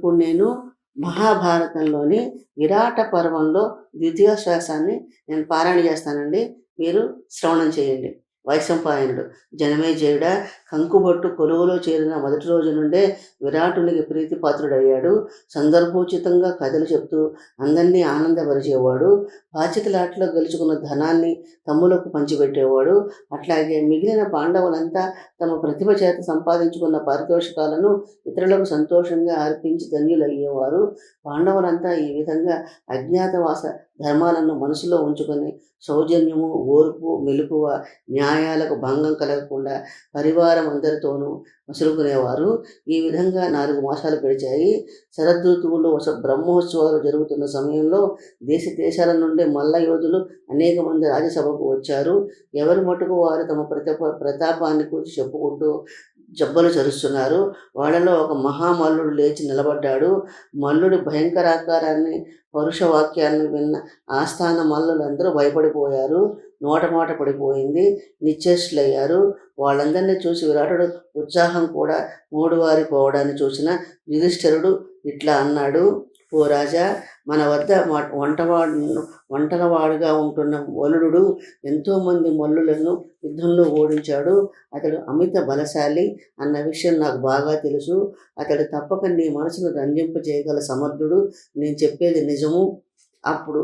ఇప్పుడు నేను మహాభారతంలోని విరాట పర్వంలో ద్వితీయ శ్వాసాన్ని నేను పారాయణ చేస్తానండి. మీరు శ్రవణం చేయండి. వైశంపాయనుడు: జనమేజయుడా, కంకుబొట్టు కొలువులో చేరిన మొదటి రోజు నుండే విరాటునికి ప్రీతిపాత్రుడయ్యాడు. సందర్భోచితంగా కథలు చెప్తూ అందరినీ ఆనందపరిచేవాడు. బాధ్యతలాట్లో గెలుచుకున్న ధనాన్ని తమ్ములకు పంచిపెట్టేవాడు. అట్లాగే మిగిలిన పాండవులంతా తమ ప్రతిభ చేత సంపాదించుకున్న పారితోషికాలను ఇతరులకు సంతోషంగా అర్పించి ధన్యులయ్యేవారు. పాండవులంతా ఈ విధంగా అజ్ఞాతవాస ధర్మాలను మనసులో ఉంచుకొని సౌజన్యము, ఓర్పు, మెలకువ, న్యాయాలకు భంగం కలగకుండా పరివారం అందరితోనూ మసులుకునేవారు. ఈ విధంగా 4 మాసాలు గడిచాయి. శరదృతువులో బ్రహ్మోత్సవాలు జరుగుతున్న సమయంలో దేశ దేశాల నుండి మల్ల యోధులు అనేక మంది రాజ్యసభకు వచ్చారు. ఎవరి మటుకు వారు తమ ప్రతాపాన్ని గురించి చెప్పుకుంటూ జబ్బలు చరుస్తున్నారు. వాళ్ళలో ఒక మహామల్లుడు లేచి నిలబడ్డాడు. మల్లుడి భయంకరాకారాన్ని, పరుష వాక్యాలను విన్న ఆస్థాన మల్లులందరూ భయపడిపోయారు. నోటమాట పడిపోయింది. నిశ్చేష్టులయ్యారు. వాళ్ళందరినీ చూసి విరాటుడు ఉత్సాహం కూడా మూడువారిపోవడాన్ని చూసిన యుధిష్ఠిరుడు ఇట్లా అన్నాడు: ఓ రాజా, మన వద్ద ఒంటరివాడుగా ఉంటున్న వలుడు ఎంతోమంది మల్లులను యుద్ధంలో ఓడించాడు. అతడు అమిత బలశాలి అన్న విషయం నాకు బాగా తెలుసు. అతడు తప్పక నీ మనసును రంజింపజేయగల సమర్థుడు. నేను చెప్పేది నిజము. అప్పుడు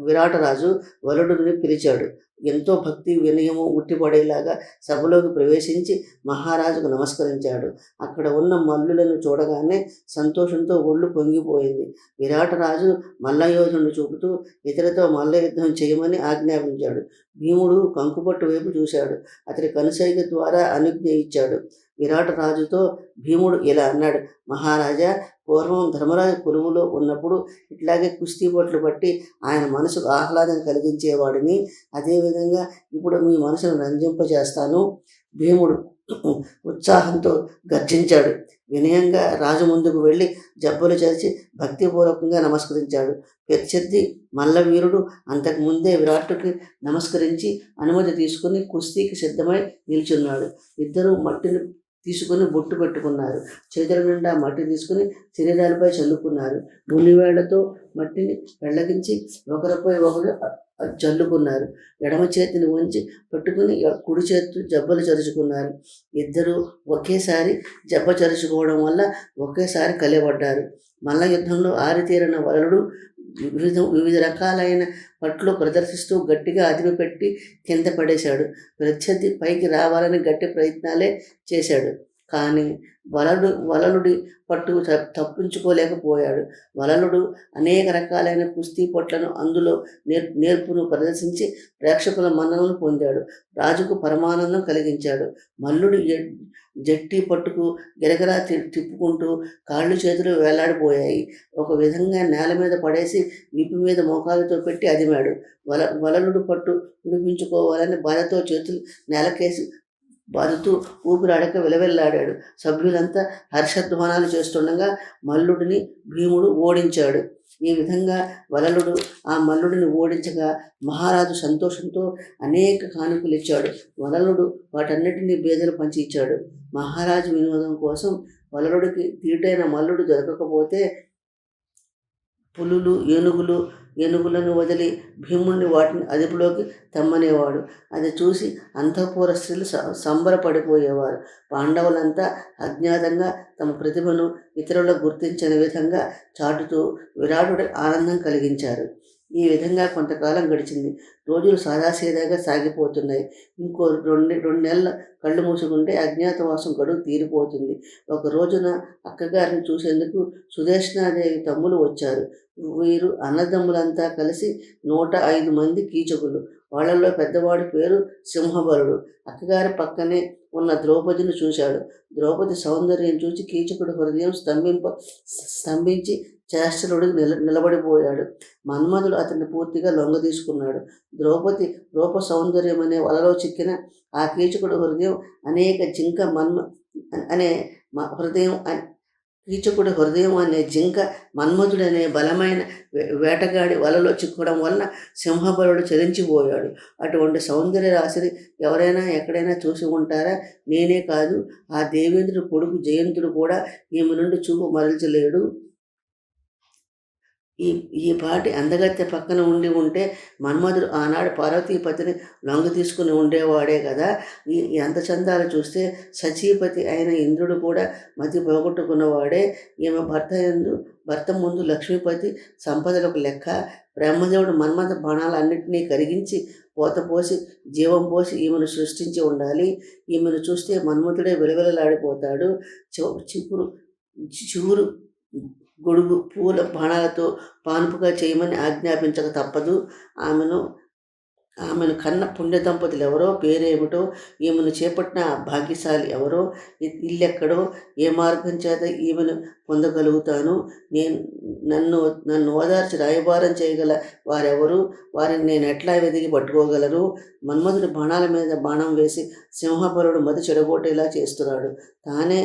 విరాటరాజు వలుడుని పిలిచాడు. ఎంతో భక్తి వినయము ఉట్టిపడేలాగా సభలోకి ప్రవేశించి మహారాజుకు నమస్కరించాడు. అక్కడ ఉన్న మల్లులను చూడగానే సంతోషంతో ఒళ్ళు పొంగిపోయింది. విరాటరాజు మల్లయోధుని చూపుతూ ఇతరులతో మల్ల యుద్ధం చేయమని ఆజ్ఞాపించాడు. భీముడు కంకుపట్టు వైపు చూశాడు. అతడి కనుసైగ ద్వారా అనుజ్ఞ ఇచ్చాడు. విరాటరాజుతో భీముడు ఇలా అన్నాడు: మహారాజా, పూర్వం ధర్మరాజు కొలువులో ఉన్నప్పుడు ఇట్లాగే కుస్తీ బొట్లు పట్టి ఆయన మనసుకు ఆహ్లాదం కలిగించేవాడిని. అదేవిధంగా ఇప్పుడు మీ మనసును రంజింపజేస్తాను. భీముడు ఉత్సాహంతో గర్జించాడు. వినయంగా రాజు ముందుకు వెళ్ళి జబ్బలు చరిచి భక్తిపూర్వకంగా నమస్కరించాడు. ప్రత్యర్థి మల్లవీరుడు అంతకుముందే విరాటుకి నమస్కరించి అనుమతి తీసుకుని కుస్తీకి సిద్ధమై నిల్చున్నాడు. ఇద్దరూ మట్టిని తీసుకుని బొట్టు పెట్టుకున్నారు. చేతుల నిండా మట్టి తీసుకుని శరీరాలపై చల్లుకున్నారు. మునివేళ్లతో మట్టిని వెళ్ళగించి ఒకరిపై ఒకరు జల్లుకున్నారు. ఎడమ చేతిని వంచి పట్టుకుని కుడి చేతితో జబ్బలు చరుచుకున్నారు. ఇద్దరు ఒకేసారి జబ్బ చరుచుకోవడం వల్ల ఒకేసారి కలియబడ్డారు. మల్ల యుద్ధంలో ఆరితేరిన వలుడు వివిధ రకాలైన పట్లు ప్రదర్శిస్తూ గట్టిగా అదిమిపెట్టి కింద పడేశాడు. ప్రత్యర్థి పైకి రావాలని గట్టి ప్రయత్నాలే చేశాడు. కానీ వలలుడి పట్టు తప్పించుకోలేకపోయాడు. వలలుడు అనేక రకాలైన కుస్తీ పొట్లను, అందులో నేర్పును ప్రదర్శించి ప్రేక్షకుల మన్ననలు పొందాడు. రాజుకు పరమానందం కలిగించాడు. మల్లుడి జట్టి పట్టుకు గిరగిరా తిప్పుకుంటూ కాళ్ళు చేతులు వేలాడిపోయాయి. ఒక విధంగా నేల మీద పడేసి వీపు మీద మోకాలతో పెట్టి అదిమాడు. వలలుడు పట్టు విడిపించుకోవాలని బాధతో చేతులు నేలకేసి బాదుతూ ఊపిరాడక విలవెల్లాడాడు. సభ్యులంతా హర్షధ్వానాలు చేస్తుండగా మల్లుడిని భీముడు ఓడించాడు. ఈ విధంగా వలలుడు ఆ మల్లుడిని ఓడించగా మహారాజు సంతోషంతో అనేక కానుకలు ఇచ్చాడు. వలలుడు వాటన్నిటినీ బేదలు పంచి ఇచ్చాడు. మహారాజు వినోదం కోసం వలలుడికి తీటైన మల్లుడు దొరకకపోతే పులులు, ఏనుగులను వదిలి భీముడిని వాటిని అదుపులోకి తెమ్మనేవాడు. అది చూసి అంతఃపుర స్త్రీలు సంబరపడిపోయేవారు. పాండవులంతా అజ్ఞాతంగా తమ ప్రతిభను ఇతరులకు గుర్తించని విధంగా చాటుతూ విరాటుడి ఆనందం కలిగించారు. ఈ విధంగా కొంతకాలం గడిచింది. రోజులు సాదాసీదాగా సాగిపోతున్నాయి. ఇంకో రెండు నెలల కళ్ళు మూసుకుంటే అజ్ఞాతవాసం గడువు తీరిపోతుంది. ఒక రోజున అక్కగారిని చూసేందుకు సుదేష్ణాదేవి తమ్ములు వచ్చారు. వీరు అన్నదమ్ములంతా కలిసి 105 మంది కీచకులు. వాళ్ళల్లో పెద్దవాడి పేరు సింహబలుడు. అక్కగారి పక్కనే ఉన్న ద్రౌపదిని చూశాడు. ద్రౌపది సౌందర్యం చూసి కీచకుడి హృదయం స్తంభించి చేష్టలుడికి నిలబడిపోయాడు. మన్మధుడు అతన్ని పూర్తిగా లొంగదీసుకున్నాడు. ద్రౌపది రూప సౌందర్యం అనే వలలో చిక్కిన ఆ కీచకుడి హృదయం కీచకుడి హృదయం అనే జింక మన్మధుడనే బలమైన వేటగాడి వలలో చిక్కడం వలన సింహబలుడు చలించిపోయాడు. అటువంటి సౌందర్య రాశిని ఎవరైనా ఎక్కడైనా చూసి ఉంటారా? నేనే కాదు, ఆ దేవేంద్రుడి కొడుకు జయంతుడు కూడా ఈమె నుండి చూపు మరల్చలేడు. ఈ ఈ పాటి అందగత్తె పక్కన ఉంటే మన్మధుడు ఆనాడు పార్వతీపతిని లొంగ తీసుకుని ఉండేవాడే కదా. ఈ అందచందాలు చూస్తే సచీపతి అయిన ఇంద్రుడు కూడా మతి పోగొట్టుకున్నవాడే. ఈమె భర్త ముందు లక్ష్మీపతి సంపదలకు లెక్క. బ్రహ్మదేవుడు మన్మథ బాణాలన్నింటినీ కరిగించి పోసి జీవం పోసి ఈమెను సృష్టించి ఉండాలి. ఈమెను చూస్తే మన్మథుడే విలవిలలాడిపోతాడు. చివురు గొడుగు పూల బాణాలతో పానుపుగా చేయమని ఆజ్ఞాపించక తప్పదు. ఆమెను కన్న పుణ్య దంపతులు ఎవరో, పేరేమిటో, ఈమెను చేపట్టిన భాగ్యశాలి ఎవరో, ఇల్లెక్కడో, ఏ మార్గం చేత ఈమెను పొందగలుగుతాను, నన్ను ఓదార్చి రాయబారం చేయగల వారెవరు, వారిని నేను ఎట్లా వెదిగి పట్టుకోగలరు? మన్మధుడు బాణాల మీద బాణం వేసి సింహబలుడు మతి చెడగొట్టేలా చేస్తున్నాడు. తానే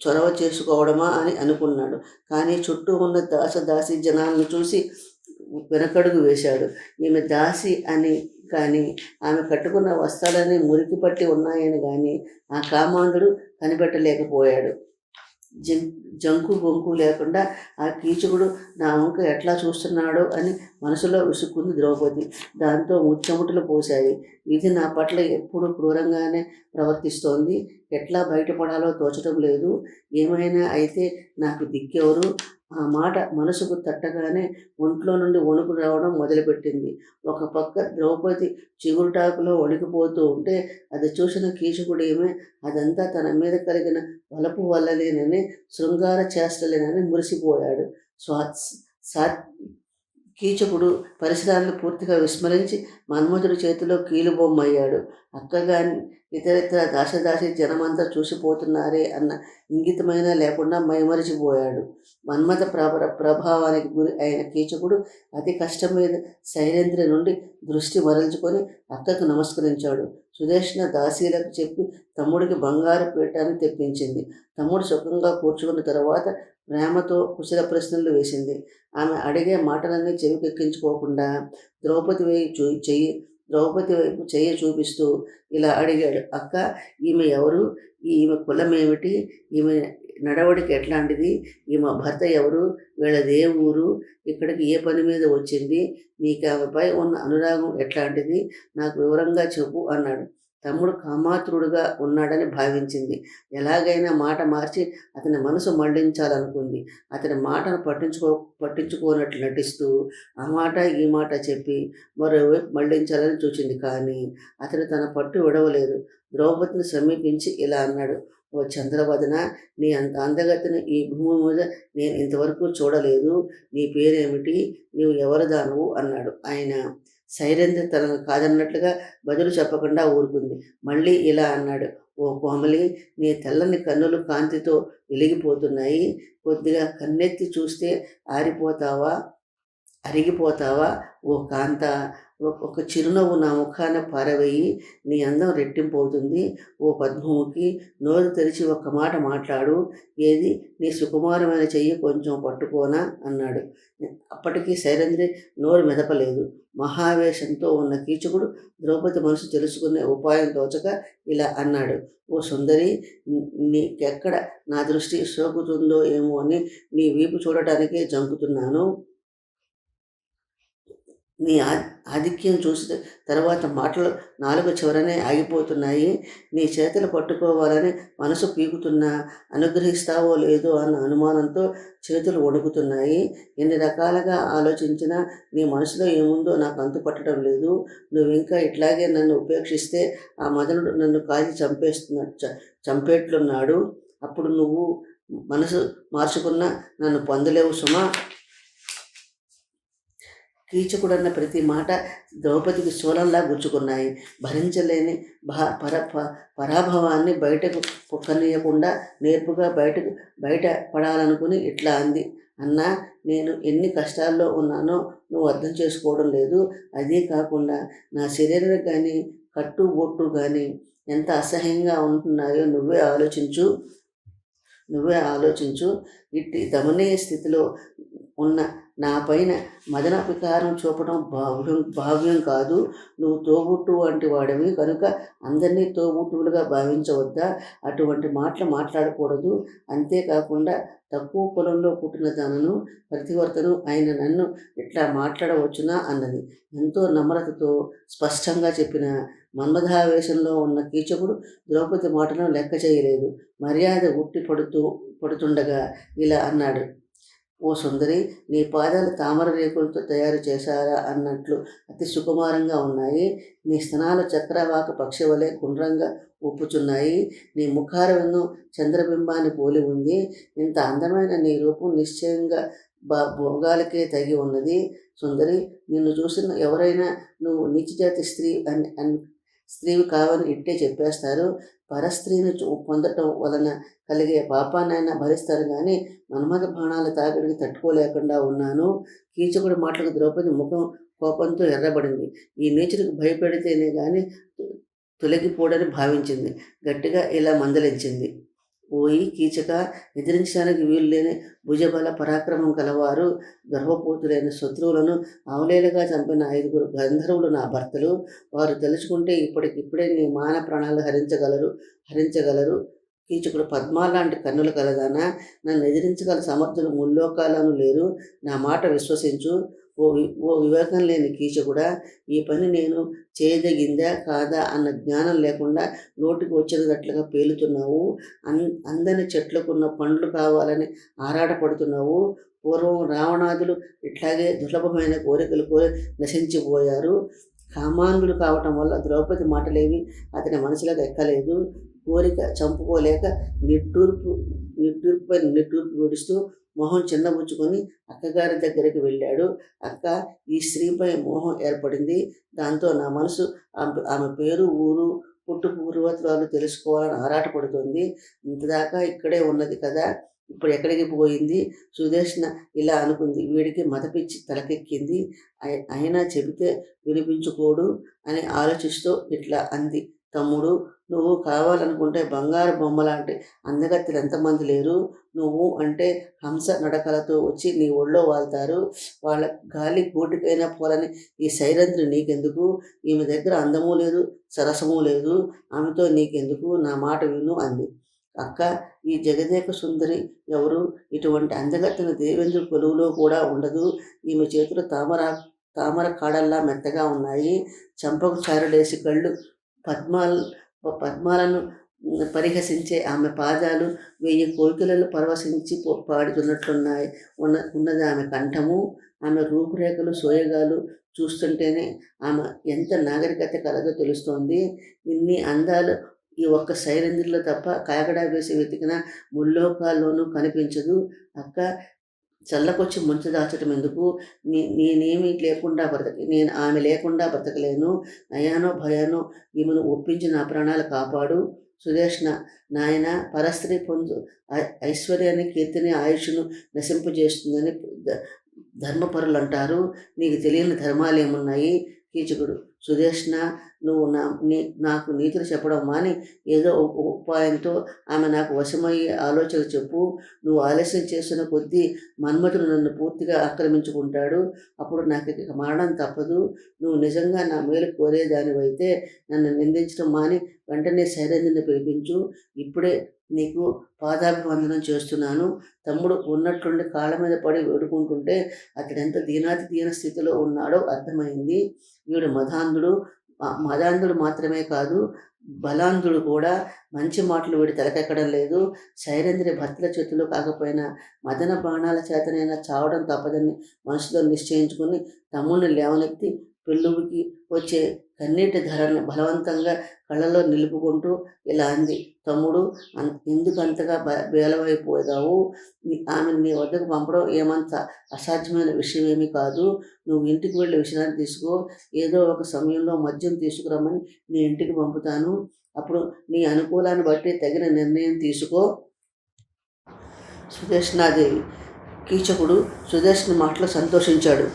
చొరవ చేసుకోవడమా అని అనుకున్నాడు. కానీ చుట్టూ ఉన్న దాసి జనాలను చూసి వెనకడుగు వేశాడు. ఈమె దాసి అని కానీ, ఆమె కట్టుకున్న వస్త్రాలన్నీ మురికి పట్టి ఉన్నాయని కానీ ఆ కామాంధుడు కనిపెట్టలేకపోయాడు. జంకు బొంకు లేకుండా ఆ కీచకుడు నా వంక ఎట్లా చూస్తున్నాడో అని మనసులో విసుక్కుంది ద్రౌపది. దాంతో ముచ్చెమటలు పోశాయి. విధి నా పట్ల ఎప్పుడు క్రూరంగానే ప్రవర్తిస్తోంది. ఎట్లా బయటపడాలో తోచడం లేదు. ఏమైనా అయితే నాకు దిక్కెవరు? ఆ మాట మనసుకు తట్టగానే ఒంట్లో నుండి వణుకు రావడం మొదలుపెట్టింది. ఒక పక్క ద్రౌపది చిగురుటాకులో వణికిపోతూ ఉంటే అది చూసిన కీచకుడేమే అదంతా తన మీద కలిగిన వలపు వల్లలేనని, శృంగార చేష్టలేనని మురిసిపోయాడు. కీచకుడు పరిసరాలను పూర్తిగా విస్మరించి మన్మధుడి చేతిలో కీలుబొమ్మయ్యాడు. అక్కగాని ఇతరితర దాసదాసి జనమంతా చూసిపోతున్నారే అన్న ఇంగితమైనా లేకుండా మైమరిచిపోయాడు. మన్మథ ప్రభావానికి గురి అయిన కీచకుడు అతి కష్టం మీద శైలేంద్ర నుండి దృష్టి మరల్చుకొని అక్కకు నమస్కరించాడు. సుదేష్ణ దాసీలకు చెప్పి తమ్ముడికి బంగారు పీఠాన్ని తెప్పించింది. తమ్ముడు సుఖంగా కూర్చుకున్న తర్వాత ప్రేమతో కుశల ప్రశ్నలు వేసింది. ఆమె అడిగే మాటలన్నీ చెవికెక్కించుకోకుండా ద్రౌపది వైపు చెయ్యి చూపిస్తూ ఇలా అడిగాడు. అక్క, ఈమె ఎవరు? ఈమె కులమేమిటి? ఈమె నడవడికి ఎట్లాంటిది? ఈమె భర్త ఎవరు? వీళ్ళదే ఊరు? ఇక్కడికి ఏ పని మీద వచ్చింది? నీకు ఆమెపై ఉన్న అనురాగం ఎట్లాంటిది? నాకు వివరంగా చెప్పు అన్నాడు. తమ్ముడు కామాతురుడుగా ఉన్నాడని భావించింది. ఎలాగైనా మాట మార్చి అతని మనసు మళ్లించాలనుకుంది. అతని మాటను పట్టించుకోనట్లు నటిస్తూ ఆ మాట ఈ మాట చెప్పి మరోవైపు మళ్లించాలని చూచింది. కానీ అతడు తన పట్టు విడవలేదు. ద్రౌపదిని సమీపించి ఇలా అన్నాడు. ఓ చంద్రవదన, నీ అంత అందగతిని ఈ భూమి మీద నేను ఇంతవరకు చూడలేదు. నీ పేరేమిటి? నీవు ఎవరిదానవు అన్నాడు ఆయన. శైలేంద్ర తనను కాదన్నట్లుగా బదులు చెప్పకుండా ఊరుకుంది. మళ్ళీ ఇలా అన్నాడు. ఓ కోమలి, నీ తెల్లని కన్నులు కాంతితో వెలిగిపోతున్నాయి. కొద్దిగా కన్నెత్తి చూస్తే అరిగిపోతావా? ఓ కాంత, ఒక చిరునవ్వు నా ముఖాన పారవేయి, నీ అందం రెట్టింపవుతుంది. ఓ పద్మముఖి, నోరు తెరిచి ఒక్క మాట మాట్లాడు. ఏది, నీ సుకుమారమైన చెయ్యి కొంచెం పట్టుకోనా అన్నాడు. అప్పటికీ శైలేంద్రి నోరు మెదపలేదు. మహావేశంతో ఉన్న కీచకుడు ద్రౌపది మనసు తెలుసుకునే ఉపాయం తోచక ఇలా అన్నాడు. ఓ సుందరి, నీకెక్కడ నా దృష్టి సోకుతుందో ఏమో అని నీ వీపు చూడటానికే జంకుతున్నాను. నీ ఆధిక్యం చూసిన తర్వాత మాటలు నాలుగు చివరనే ఆగిపోతున్నాయి. నీ చేతులు పట్టుకోవాలని మనసు పీకుతున్నా అనుగ్రహిస్తావో లేదో అన్న అనుమానంతో చేతులు వణుకుతున్నాయి. ఎన్ని రకాలుగా ఆలోచించినా నీ మనసులో ఏముందో నాకు అంతు పట్టడం లేదు. నువ్వు ఇంకా ఇట్లాగే నన్ను ఉపేక్షిస్తే ఆ మదనుడు నన్ను కాల్చి చంపేట్లున్నాడు. అప్పుడు నువ్వు మనసు మార్చుకున్నా నన్ను పొందలేవు సుమా. కీచకుడన్న ప్రతి మాట ద్రౌపదికి శూలంలా గుచ్చుకున్నాయి. భరించలేని పరాభవాన్ని బయటకు పొక్కనీయకుండా నేర్పుగా బయట పడాలనుకుని ఇట్లా అంది. అన్నా, నేను ఎన్ని కష్టాల్లో ఉన్నానో నువ్వు అర్థం చేసుకోవడం లేదు. అదే కాకుండా నా శరీరం కానీ కట్టు బొట్టు కానీ ఎంత అసహ్యంగా ఉంటున్నాయో నువ్వే ఆలోచించు. ఇట్టి దమనీయ స్థితిలో ఉన్న నా పైన మదన వికారం చూపడం భావ్యం కాదు. నువ్వు తోబుట్టు వంటి వాడివి కనుక అందరినీ తోబుట్టువులుగా భావించవద్దా? అటువంటి మాటలు మాట్లాడకూడదు. అంతేకాకుండా తక్కువ కులంలో పుట్టిన తనను ప్రతివర్తను అయిన నన్ను ఇట్లా మాట్లాడవచ్చునా అన్నది. ఎంతో నమ్రతతో స్పష్టంగా చెప్పిన మన్మథావేశంలో ఉన్న కీచకుడు ద్రౌపది మాటలను లెక్క చేయలేదు. మర్యాద పడుతుండగా ఇలా అన్నాడు. ఓ సుందరి, నీ పాదాలు తామర రేకులతో తయారు చేశారా అన్నట్లు అతి సుకుమారంగా ఉన్నాయి. నీ స్తనాలు చక్రవాక పక్షి వలె గుండ్రంగా ఉప్పుచున్నాయి. నీ ముఖారవిందం చంద్రబింబాన్ని పోలి ఉంది. ఇంత అందమైన నీ రూపం నిశ్చయంగా భోగాలకే తగి ఉన్నది. సుందరి, నిన్ను చూసిన ఎవరైనా నువ్వు నీచజాతి స్త్రీవి కావని ఇట్టే చెప్పేస్తారు. పరస్త్రీని పొందటం వలన కలిగే పాపాన్నైనా భరిస్తారు కానీ మన్మథ బాణాల తాకిడికి తట్టుకోలేకుండా ఉన్నాను. కీచకుడి మాటలకు ద్రౌపది ముఖం కోపంతో ఎర్రబడింది. ఈ నీచుడికి భయపెడితేనే కానీ తొలగిపోడని భావించింది. గట్టిగా ఇలా మందలించింది. ఓయి కీచక, ఎదిరించడానికి వీలు లేని భుజబల పరాక్రమం కలవారు, గర్భపోతులైన శత్రువులను అవలేలుగా చంపిన 5 గంధర్వులు నా భర్తలు. వారు తెలుసుకుంటే ఇప్పటికిప్పుడే నీ మాన ప్రాణాలు హరించగలరు. కీచకుడు, పద్మాలాంటి కన్నులు కలదానా? నన్ను ఎదిరించగల సమర్థులు ముల్లోకాలను లేరు. నా మాట విశ్వసించు. ఓ వివేకం లేని కీచకుడా, ఈ పని నేను చేయదగిందా కాదా అన్న జ్ఞానం లేకుండా నోటికి వచ్చినట్లుగా పేలుతున్నావు. అందని చెట్లకున్న పండ్లు కావాలని ఆరాటపడుతున్నావు. పూర్వం రావణాదులు ఇట్లాగే దుర్లభమైన కోరికలు కోరి నశించిపోయారు. కామాంధుడు కావటం వల్ల ద్రౌపది మాటలేవి అతని మనసులోకి ఎక్కలేదు. కోరిక చంపుకోలేక నిట్టూర్పుపై నిట్టూర్పు విడుస్తూ మొహం చిన్నబుచ్చుకొని అక్కగారి దగ్గరికి వెళ్ళాడు. అక్క, ఈ స్త్రీపై మోహం ఏర్పడింది. దాంతో నా మనసు ఆమె పేరు, ఊరు, పుట్టు పూర్వత్రాలు తెలుసుకోవాలని ఆరాటపడుతుంది. ఇంతదాకా ఇక్కడే ఉన్నది కదా, ఇప్పుడు ఎక్కడికి పోయింది? సుదేష్ణ ఇలా అనుకుంది. వీడికి మతపిచ్చి తలకెక్కింది. అయినా చెబితే వినిపించుకోడు అని ఆలోచిస్తూ ఇట్లా అంది. తమ్ముడు, నువ్వు కావాలనుకుంటే బంగారు బొమ్మలాంటి అందగత్తెలు ఎంతమంది లేరు? నువ్వు అంటే హంస నడకలతో వచ్చి నీ ఒళ్ళో వాళ్తారు. వాళ్ళ గాలి గూటికైనా పోలని ఈ సైరంధ్రి నీకెందుకు? ఈమె దగ్గర అందమూ లేదు, సరసమూ లేదు. ఆమెతో నీకెందుకు? నా మాట విను అంది. అక్క, ఈ జగదేక సుందరి ఎవరు? ఇటువంటి అందగత్తెను దేవేంద్రుడి కొలువులో కూడా ఉండదు. ఈమె చేతులు తామర కాడల్లా మెత్తగా ఉన్నాయి. చంపకు చారలేసి కళ్ళు పద్మాలను పరిహసించే ఆమె పాదాలు 1000 కోకిలలు పరవశించి పాడుతున్నట్లున్నాయి ఉన్నది ఆమె కంఠము. ఆమె రూపురేఖలు, సోయగాలు చూస్తుంటేనే ఆమె ఎంత నాగరికత కలదో తెలుస్తోంది. ఇన్ని అందాలు ఈ ఒక్క సైరంధ్రిలో తప్ప కాకడా వేసి వెతికిన ముల్లోకాల్లోనూ కనిపించదు. అక్క, చల్లకొచ్చి ముంచు దాచటం ఎందుకు? నేనేమీ లేకుండా నేను ఆమె లేకుండా బ్రతకలేను. నయానో భయానో ఈమెను ఒప్పించి నా ప్రాణాలు కాపాడు. సుదేష్ణ, నాయన, పరస్త్రీ పొందు ఐశ్వర్యాన్ని, కీర్తిని, ఆయుష్ను నశింపజేస్తుందని ధర్మపరులు అంటారు. నీకు తెలియని ధర్మాలు ఏమున్నాయి? కీచకుడు, సుదేష్ణ, నువ్వు నాకు నీతులు చెప్పడం మాని ఏదో ఉపాయంతో ఆమె నాకు వశమయ్యే ఆలోచన చెప్పు. నువ్వు ఆలస్యం చేస్తున్న కొద్దీ మన్మథుడు నన్ను పూర్తిగా ఆక్రమించుకుంటాడు. అప్పుడు నాకు ఇక మరణం తప్పదు. నువ్వు నిజంగా నా మేలు కోరేదానివైతే నన్ను నిందించడం మాని వెంటనే సైరంధ్రిని పిలిపించు. ఇప్పుడే నీకు పాదాభివందనం చేస్తున్నాను. తమ్ముడు ఉన్నట్లుండి కాళ్ళ మీద పడి వేడుకుంటుంటే అతడెంత దీన స్థితిలో ఉన్నాడో అర్థమైంది. వీడు మదాంధుడు మాత్రమే కాదు, బలాంధుడు కూడా. మంచి మాటలు వీడి తలకెక్కడం లేదు. సైరంధ్రి భర్తల చేతులు కాకపోయినా మదన బాణాల చేతనైనా చావడం తప్పదని మనసులో నిశ్చయించుకుని తమ్ముడిని లేవనెత్తి పెళ్ళుకి వచ్చే కన్నీటి ధరను బలవంతంగా కళ్ళలో నిలుపుకుంటూ ఇలా అంది. తమ్ముడు, ఎందుకు అంతగా బేలవైపోయావు? ఆమెను నీ వద్దకు పంపడం ఏమంత అసాధ్యమైన విషయం ఏమీ కాదు. నువ్వు ఇంటికి వెళ్ళి విశ్రాంతి తీసుకో. ఏదో ఒక సమయంలో మద్యం తీసుకురమ్మని నీ ఇంటికి పంపుతాను. అప్పుడు నీ అనుకూలాన్ని బట్టి తగిన నిర్ణయం తీసుకో. సుదేష్ణాదేవి. కీచకుడు సుదేష్ణ మాటలు సంతోషించాడు.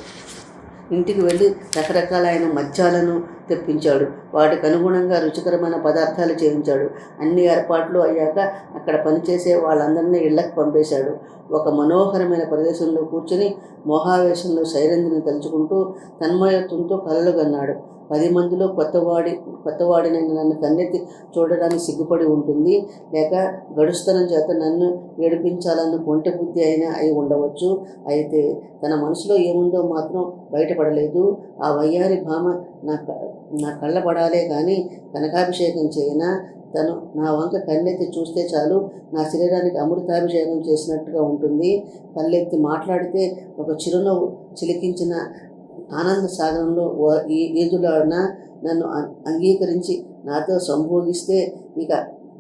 ఇంటికి వెళ్ళి రకరకాలైన మద్యాలను తెప్పించాడు. వాటికి అనుగుణంగా రుచికరమైన పదార్థాలు చేయించాడు. అన్ని ఏర్పాట్లు అయ్యాక అక్కడ పనిచేసే వాళ్ళందరినీ ఇళ్లకు పంపేశాడు. ఒక మనోహరమైన ప్రదేశంలో కూర్చుని మోహావేశంలో శైలేంద్రుని తలుచుకుంటూ తన్మయత్వంతో కలలు కన్నాడు. 10 మందిలో కొత్తవాడినైన నన్ను కన్నెత్తి చూడడానికి సిగ్గుపడి ఉంటుంది, లేక గడుస్తనం చేత నన్ను ఏడిపించాలన్న కొంటె బుద్ధి అయినా అయి ఉండవచ్చు. అయితే తన మనసులో ఏముందో మాత్రం బయటపడలేదు. ఆ వయ్యారి భామ నా కళ్ళ పడాలే కానీ కనకాభిషేకం చేయనా? తను నా వంక కన్నెత్తి చూస్తే చాలు నా శరీరానికి అమృతాభిషేకం చేసినట్టుగా ఉంటుంది. పల్లెత్తి మాట్లాడితే ఒక చిరునవ్వు చిలికించిన ఆనంద సాగరంలో ఈదులాడిన నన్ను అంగీకరించి నాతో సంభోగిస్తే ఇక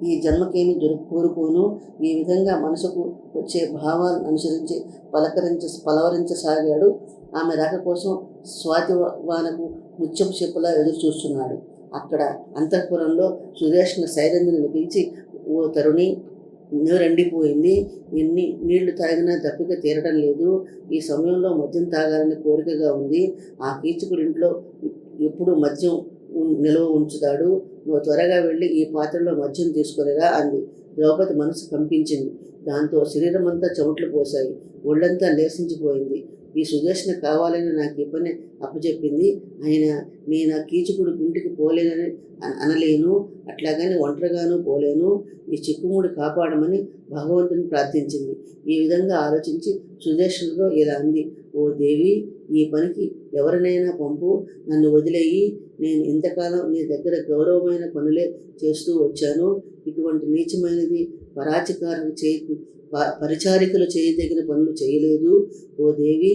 ఈ జన్మకేమి కోరుకోను. ఈ విధంగా మనసుకు వచ్చే భావాలను అనుసరించి పలవరించసాగాడు. ఆమె రాక కోసం స్వాతివానకు ముత్యపు చెప్పులా ఎదురు చూస్తున్నాడు. అక్కడ అంతఃపురంలో సుదేష్ణ శైలేంద్రుని పిలిచి, ఓ తరుణి, నీరెండిపోయింది. ఎన్ని నీళ్లు తాగినా దప్పిక తీరడం లేదు. ఈ సమయంలో మద్యం తాగాలని కోరికగా ఉంది. ఆ కీచకుడి ఇంట్లో ఎప్పుడు మద్యం నిల్వ ఉంచుతాడు. నువ్వు త్వరగా వెళ్ళి ఈ పాత్రలో మద్యం తీసుకునిరా అంది. ద్రౌపది మనసు కంపించింది. దాంతో శరీరం అంతా చెమట్లు పోశాయి. ఒళ్ళంతా నీరసించిపోయింది. ఈ సుదేష్ణ కావాలని నాకు ఈ పని అప్పచెప్పింది. అయినా నేను ఆ కీచకుడు ఇంటికి పోలేనని అనలేను, అట్లాగని ఒంటరిగాను పోలేను. ఈ చిక్కుముడి కాపాడమని భగవంతుని ప్రార్థించింది. ఈ విధంగా ఆలోచించి సుదేష్ణతో ఇలా అంది, ఓ దేవి, ఈ పనికి ఎవరినైనా పంపు, నన్ను వదిలేయి. నేను ఇంతకాలం నీ దగ్గర గౌరవమైన పనులే చేస్తూ వచ్చాను. ఇటువంటి నీచమైనది పరిచారికలు చేయదగిన పనులు చేయలేదు. ఓ దేవి,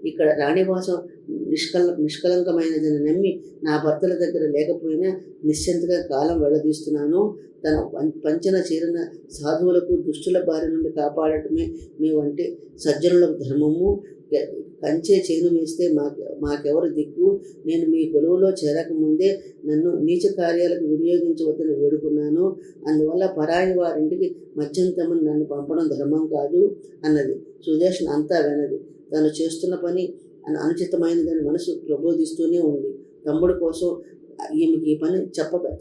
ఇక్కడ రాణివాసం నిష్కలంకమైనదని నమ్మి నా భర్తల దగ్గర లేకపోయినా నిశ్చింతగా కాలం వెళ్ళదీస్తున్నాను. తన పంచన చేరిన సాధువులకు దుష్టుల బారి నుండి కాపాడటమే మీ వంటి సజ్జనులకు ధర్మము. కంచే చేను వేస్తే మాకెవరు దిక్కు? నేను మీ కొలువులో చేరకముందే నన్ను నీచ కార్యాలకు వినియోగించవద్దని వేడుకున్నాను. అందువల్ల పరాయి వారింటికి మద్యం తమని నన్ను పంపడం ధర్మం కాదు అన్నది. సుదేష్ణ అంతా వినది. తను చేస్తున్న పని అనుచితమైనదని మనసు ప్రబోధిస్తూనే ఉంది. తమ్ముడు కోసం ఈమెకి ఈ పని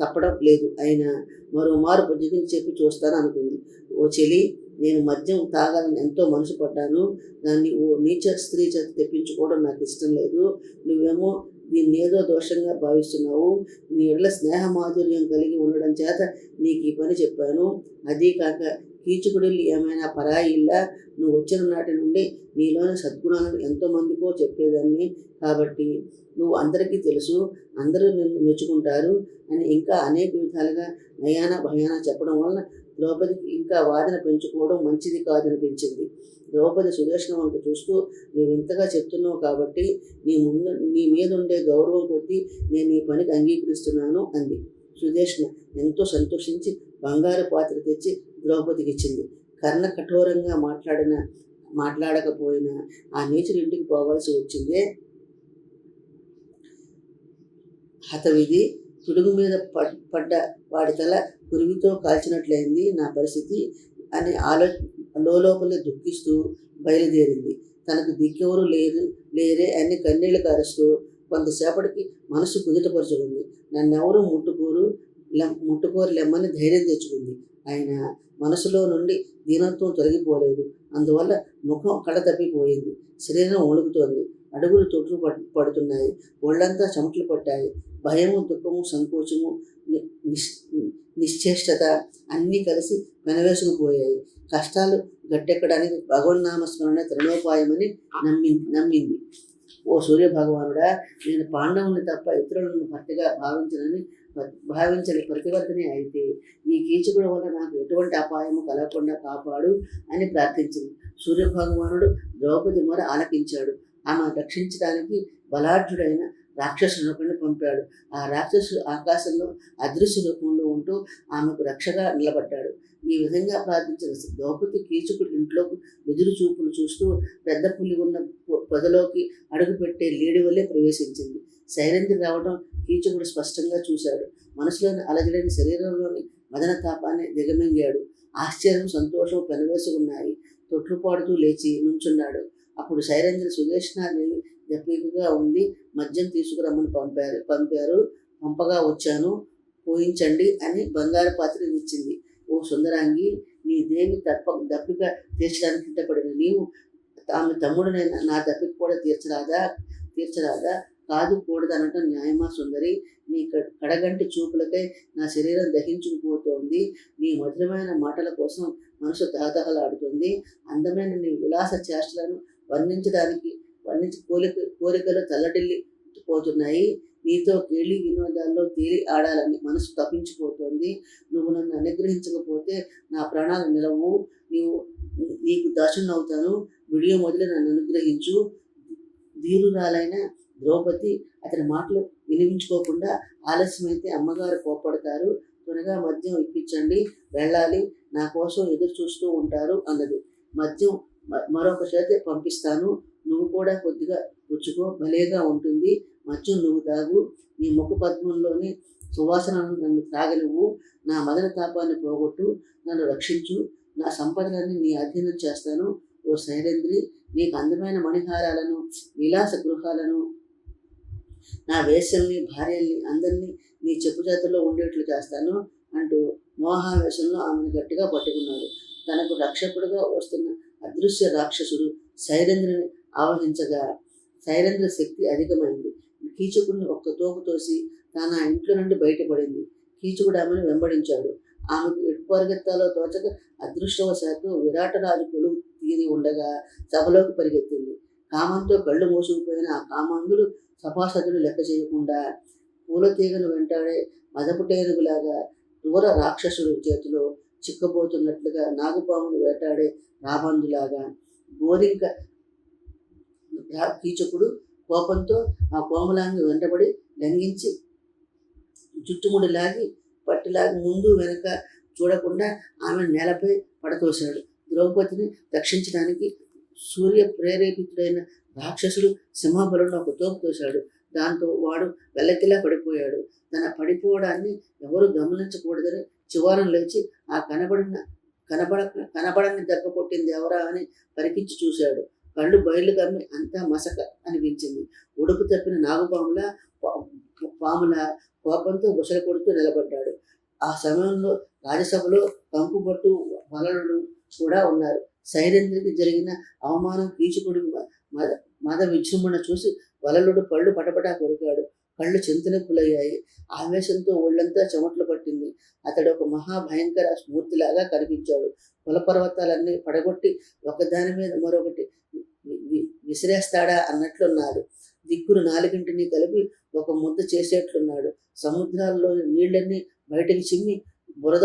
తప్పడం లేదు. అయినా మరోమారు బుజ్జగించి చెప్పి చూస్తాను అనుకుంది. ఓ చెలి, నేను మద్యం తాగాలని ఎంతో మనసు పడ్డాను. దాన్ని ఓ నీచ స్త్రీ చేత తెప్పించుకోవడం నాకు ఇష్టం లేదు. నువ్వేమో దీన్ని ఏదో దోషంగా భావిస్తున్నావు. నీ ఇళ్ళ స్నేహ మాధుర్యం కలిగి ఉండడం చేత నీకు ఈ పని చెప్పాను. అదీ కాక కీచుకుడిల్లు ఏమైనా పరాయి ఇల్లా? నువ్వు వచ్చిన నాటి నుండి నీలోని సద్గుణాలను ఎంతోమందికో చెప్పేదాన్ని. కాబట్టి నువ్వు అందరికీ తెలుసు, అందరూ నిన్ను మెచ్చుకుంటారు అని ఇంకా అనేక విధాలుగా నయాన భయాన చెప్పడం వలన ద్రౌపదికి ఇంకా వాదన పెంచుకోవడం మంచిది కాదనిపించింది. ద్రౌపది సుదేష్ణ వంక చూస్తూ, నువ్వు ఇంతగా చెప్తున్నావు కాబట్టి నీ మీద ఉండే గౌరవం కొద్దీ నేను ఈ పనికి అంగీకరిస్తున్నాను అంది. సుదేష్ణ ఎంతో సంతోషించి బంగారు పాత్ర తెచ్చి ద్రౌపదికి ఇచ్చింది. కర్ణ కఠోరంగా మాట్లాడకపోయినా ఆ నీచుడి ఇంటికి పోవాల్సి వచ్చిందే. హతవిధి. పిడుగు మీద పడ్డ వాడి తల పురుగుతో కాల్చినట్లయింది నా పరిస్థితి అని లోపలే దుఃఖిస్తూ బయలుదేరింది. తనకు దిక్కెవరు లేరే అని కన్నీళ్లు కారుస్తూ కొంతసేపటికి మనసు కుదుటపరుచుకుంది. నన్నెవరూ ముట్టుకోరు లెమ్మని ధైర్యం తెచ్చుకుంది. ఆయన మనసులో నుండి దీనత్వం తొలగిపోలేదు. అందువల్ల ముఖం కళ తప్పిపోయింది. శరీరం వణుకుతోంది. అడుగులు తొట్లు పడుతున్నాయి. ఒళ్ళంతా చెమటలు పట్టాయి. భయము, దుఃఖము, సంకోచము, నిశ్చేష్టత అన్నీ కలిసి పెనవేసుకుపోయాయి. కష్టాలు గట్టెక్కడానికి భగవన్నామస్మరణ తరుణోపాయమని నమ్మింది. ఓ సూర్యభగవానుడా, నేను పాండవుని తప్ప ఇతరులను భర్తగా భావించని ప్రతివర్తనే అయితే ఈ కీచకుడి వల్ల నాకు ఎటువంటి అపాయము కలగకుండా కాపాడు అని ప్రార్థించింది. సూర్యభగవానుడు ద్రౌపది మొర ఆలకించాడు. ఆమె రక్షించడానికి బలాఢ్యుడైన రాక్షస రూపాన్ని పంపాడు. ఆ రాక్షసుడు ఆకాశంలో అదృశ్య రూపంలో ఉంటూ ఆమెకు రక్షగా నిలబడ్డాడు. ఈ విధంగా ప్రార్థించిన ద్రౌపది కీచకుడి ఇంట్లోకి ఎదురు చూపులు చూస్తూ పెద్ద పులి ఉన్న పొదలోకి అడుగుపెట్టే లేడి వల్లే ప్రవేశించింది. శైలేంద్రి రావడం కీచకుడు స్పష్టంగా చూశాడు. మనసులోని అలజడిని, శరీరంలోని మదన తాపాన్ని దిగమింగాడు. ఆశ్చర్యం, సంతోషం పెనవేసుకున్నాయి. తొట్లుపాడుతూ లేచి నుంచున్నాడు. అప్పుడు శైలేంద్రి సుదేష్ణాదేవి దప్పికగా ఉంది. మద్యం తీసుకురమ్మని పంపారు. పంపగా వచ్చాను, పోయించండి అని బంగారు పాత్రను ఇచ్చింది. ఓ సుందరాంగి, నీ దేవి దప్పిక తీర్చడానికి సిద్ధపడిన నీవు ఆమె తమ్ముడునైన నా దప్పిక కూడా తీర్చరాదా? కాదు కూడదనటం న్యాయమా సుందరి? నీ కడగంటి చూపులకై నా శరీరం దహించుకుపోతోంది. నీ మధురమైన మాటల కోసం మనసు తహతహలాడుతుంది. అందమైన నీ విలాస చేష్టలను వర్ణించి కోరికలు తల్లడిల్లిపోతున్నాయి. నీతో కేళి వినోదాల్లో తేలి ఆడాలని మనసు తప్పించిపోతోంది. నువ్వు నన్ను అనుగ్రహించకపోతే నా ప్రాణాలు నిలవు. నీకు దాసునవుతాను. విడియో మొదలు నన్ను అనుగ్రహించు. ధీరురాలైన ద్రౌపది అతని మాటలు వినిపించుకోకుండా, ఆలస్యమైతే అమ్మగారు కోప్పడతారు, త్వరగా మద్యం ఇప్పించండి, వెళ్ళాలి, నా కోసం ఎదురు చూస్తూ ఉంటారు అన్నది. మద్యం మరొక చేతి పంపిస్తాను, నువ్వు కూడా కొద్దిగా పుచ్చుకో, భలేగా ఉంటుంది. మద్యం నువ్వు తాగు, నీ ముఖ పద్మంలోని సువాసనను నన్ను తాగనివ్వు, నా మదన తాపాన్ని పోగొట్టు, నన్ను రక్షించు, నా సంపదలన్నీ నీ అధీనం చేస్తాను. ఓ శైలేంద్రి, నీకు అందమైన మణిహారాలను, విలాస గృహాలను, నా వేశ్యల్ని, భార్యల్ని అందరినీ నీ చెప్పు చేతుల్లో ఉండేట్లు చేస్తాను అంటూ మోహావేశంలో ఆమెను గట్టిగా పట్టుకున్నాడు. తనకు రక్షకుడుగా వస్తున్న అదృశ్య రాక్షసుడు శైలేంద్రుని ఆవహించగా శైలేంద్ర శక్తి అధికమైంది. కీచకుడిని ఒక్క తోపు తోసి తాను ఆ ఇంట్లో నుండి బయటపడింది. కీచకుడు ఆమెను వెంబడించాడు. ఆమెకు ఎటు పరిగెత్తాలో తోచక అదృష్టవశాత్తు విరాటరాజు కొలువు తీరి ఉండగా సభలోకి పరిగెత్తింది. కామంతో కళ్ళు మూసుకుపోయిన ఆ కామాంధుడు సభాసదులు లెక్క చేయకుండా పూల తీగను వెంటాడే మదపుటేనుగులాగా క్రూర రాక్షసుడు చేతిలో చిక్కబోతున్నట్లుగా నాగుపామును వేటాడే రాబందులాగా గోరింక కీచకుడు కోపంతో ఆ కోమలాంగి వెంటబడి లంఘించి జుట్టుముడి లాగి పట్టిలాగి ముందు వెనక చూడకుండా ఆమె నేలపై పడతోశాడు. ద్రౌపదిని రక్షించడానికి సూర్య ప్రేరేపితుడైన రాక్షసుడు సింహబలంలో ఒక తోపు తోశాడు. దాంతో వాడు వెల్లకిలా పడిపోయాడు. తన పడిపోవడాన్ని ఎవరు గమనించకూడదని చివారం లేచి ఆ కనబడని దెబ్బ కొట్టింది ఎవరా అని పరికించి చూశాడు. కళ్ళు బయలు కమ్మి అంతా మసక అనిపించింది. ఉడుపు తప్పిన పాముల కోపంతో బుసలు కొడుతూ నిలబడ్డాడు. ఆ సమయంలో రాజసభలో కంకుబట్టు వలలుడు కూడా ఉన్నారు. శైలేంద్రుడికి జరిగిన అవమానం, కీచకుడి మద విజృంభణ చూసి వలలుడు పళ్ళు పటపటా కొరికాడు. కళ్ళు చింతనొప్పులయ్యాయి. ఆవేశంతో ఒళ్ళంతా చెమట్లు పట్టింది. అతడు ఒక మహాభయంకర మూర్తిలాగా కనిపించాడు. కులపర్వతాలన్నీ పడగొట్టి ఒకదాని మీద మరొకటి విసిరేస్తాడా అన్నట్లున్నాడు. దిక్కులు నాలుగింటిని కలిపి ఒక ముద్ద చేసేట్లున్నాడు. సముద్రాల్లోని నీళ్ళన్నీ బయటకు చిమ్మి బురద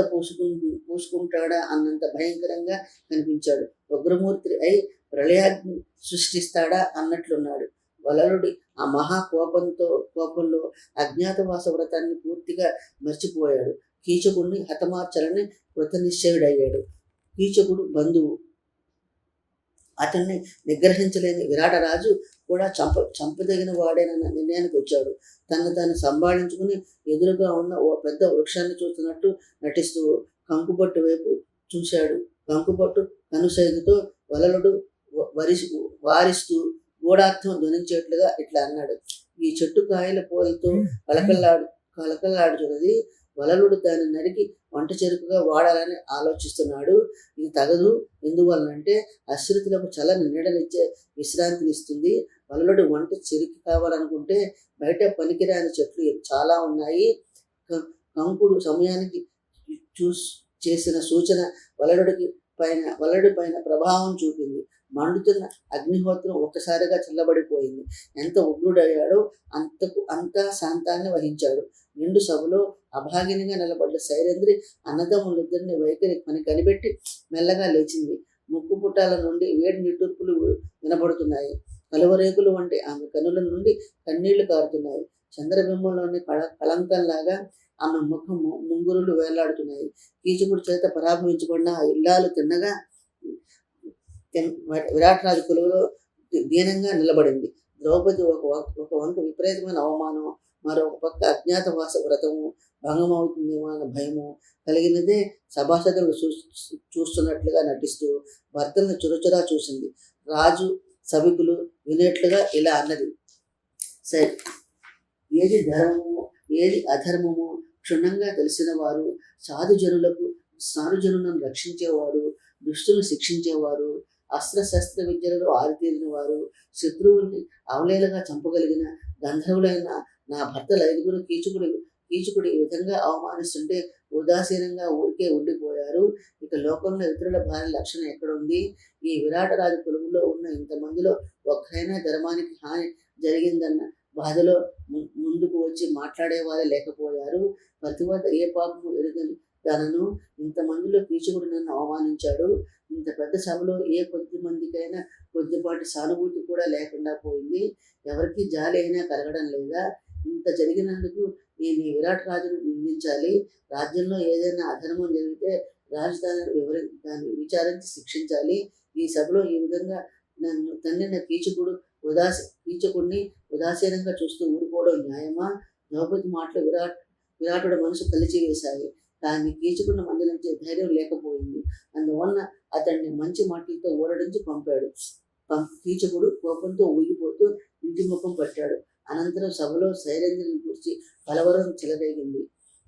పూసుకుంటాడా అన్నంత భయంకరంగా కనిపించాడు. ఉగ్రమూర్తి అయి ప్రళయాగ్ని సృష్టిస్తాడా అన్నట్లున్నాడు. వలలుడి ఆ కోపంలో అజ్ఞాతవాస వ్రతాన్ని పూర్తిగా మర్చిపోయాడు. కీచకుడిని హతమార్చాలని కృతనిశ్చయుడయ్యాడు. కీచకుడు బంధువు. అతన్ని నిగ్రహించలేని విరాటరాజు కూడా చంపదగిన వాడేనన్న నిర్ణయానికి వచ్చాడు. తను సంభాళించుకుని ఎదురుగా ఉన్న ఓ పెద్ద వృక్షాన్ని చూస్తున్నట్టు నటిస్తూ కంకుబట్టు వైపు చూశాడు. కంకుబట్టు కనుసైగుతో వలలుడు వారిస్తూ గూఢార్థం ధ్వనించేట్లుగా ఇట్లా అన్నాడు. ఈ చెట్టు కాయల పోలతో కలకలాడుతున్నది. వలలుడు దాన్ని నరికి వంట చెరుకుగా వాడాలని ఆలోచిస్తున్నాడు. ఇది తగదు. ఎందువలనంటే అశ్రుతులకు చలని నీడనిచ్చే విశ్రాంతినిస్తుంది. వలలుడు వంట చెరుకు కావాలనుకుంటే బయట పనికిరాని చెట్లు చాలా ఉన్నాయి. కంకుడు సమయానికి చేసిన సూచన వలలుడి పైన ప్రభావం చూపింది. మండుతున్న అగ్నిహోత్రం ఒక్కసారిగా చల్లబడిపోయింది. ఎంత ఉగ్రుడయ్యాడో అంతా శాంతాన్ని వహించాడు. నిండు సభలో అభాగినిగా నిలబడ్డ శైలేంద్రి అన్నదమ్ములిద్దరిని వైఖరి కనిపెట్టి మెల్లగా లేచింది. ముక్కు పుట్టాల నుండి వేడి నిట్టూర్పులు వినబడుతున్నాయి. కలువరేకులు వంటి ఆమె కనుల నుండి కన్నీళ్లు కారుతున్నాయి. చంద్రబింబంలోని కలంకంలాగా ఆమె ముఖం ముంగురులు వేలాడుతున్నాయి. కీచకుడి చేత పరాభవించబడిన ఆ ఇల్లాలు తిన్నగా విరాటరాజు కొలువులో దీనంగా నిలబడింది. ద్రౌపది ఒక వంక విపరీతమైన అవమానం, మరొక పక్క అజ్ఞాతవాస వ్రతము భంగమవుతుందేమో అన్న భయము కలిగినదే. సభాసదులు చూస్తున్నట్లుగా నటిస్తూ భర్తలను చురచురా చూసింది. రాజు సభికులు వినేట్లుగా ఇలా అన్నది. సరే, ఏది ధర్మము ఏది అధర్మమో క్షుణ్ణంగా తెలిసిన వారు, సాధుజనులను రక్షించేవారు, దుష్టులను శిక్షించేవారు, అస్త్రశస్త్ర విద్యలలో ఆరితేరిన వారు, శత్రువుల్ని అవలేలగా చంపగలిగిన గంధర్వులైన నా భర్తల ఐదుగురు కీచుకుడు ఈ విధంగా అవమానిస్తుంటే ఉదాసీనంగా ఊరికే ఉండిపోయారు. ఇక లోకంలో ఇతరుల భార్య లక్షణం ఎక్కడుంది? ఈ విరాటరాజు కొలువులో ఉన్న ఇంతమందిలో ఒక్కరైనా ధర్మానికి హాని జరిగిందన్న బాధలో ముందుకు వచ్చి మాట్లాడేవారే లేకపోయారు. ప్రతివద్ద ఏ పాపము ఎరుగని తనను ఇంతమందిలో కీచుకుడు నన్ను అవమానించాడు. ఇంత పెద్ద సభలో ఏ కొద్ది మందికైనా కొద్దిపాటి సానుభూతి కూడా లేకుండా పోయింది. ఎవరికి జాలి అయినా కలగడం లేదా? ఇంత జరిగినందుకు నేను ఈ విరాట్ రాజును నిందించాలి. రాజ్యంలో ఏదైనా అధర్మం జరిగితే రాజు దాన్ని విచారించి శిక్షించాలి. ఈ సభలో ఈ విధంగా నన్ను తన్నిన కీచకుడిని ఉదాసీనంగా చూస్తూ ఊరుకోవడం న్యాయమా? ద్రౌపది మాటలు విరాటుడి మనసు కలిచి వేశాయి. కానీ కీచకుడిని మందలించే ధైర్యం లేకపోయింది. అందువలన అతన్ని మంచి మాటలతో ఊరడించి పంపాడు. కీచకుడు కోపంతో ఊగిపోతూ ఇంటి ముఖం పట్టాడు. అనంతరం సభలో శైలేంద్రుని గురించి కలవరం చెలరేగింది.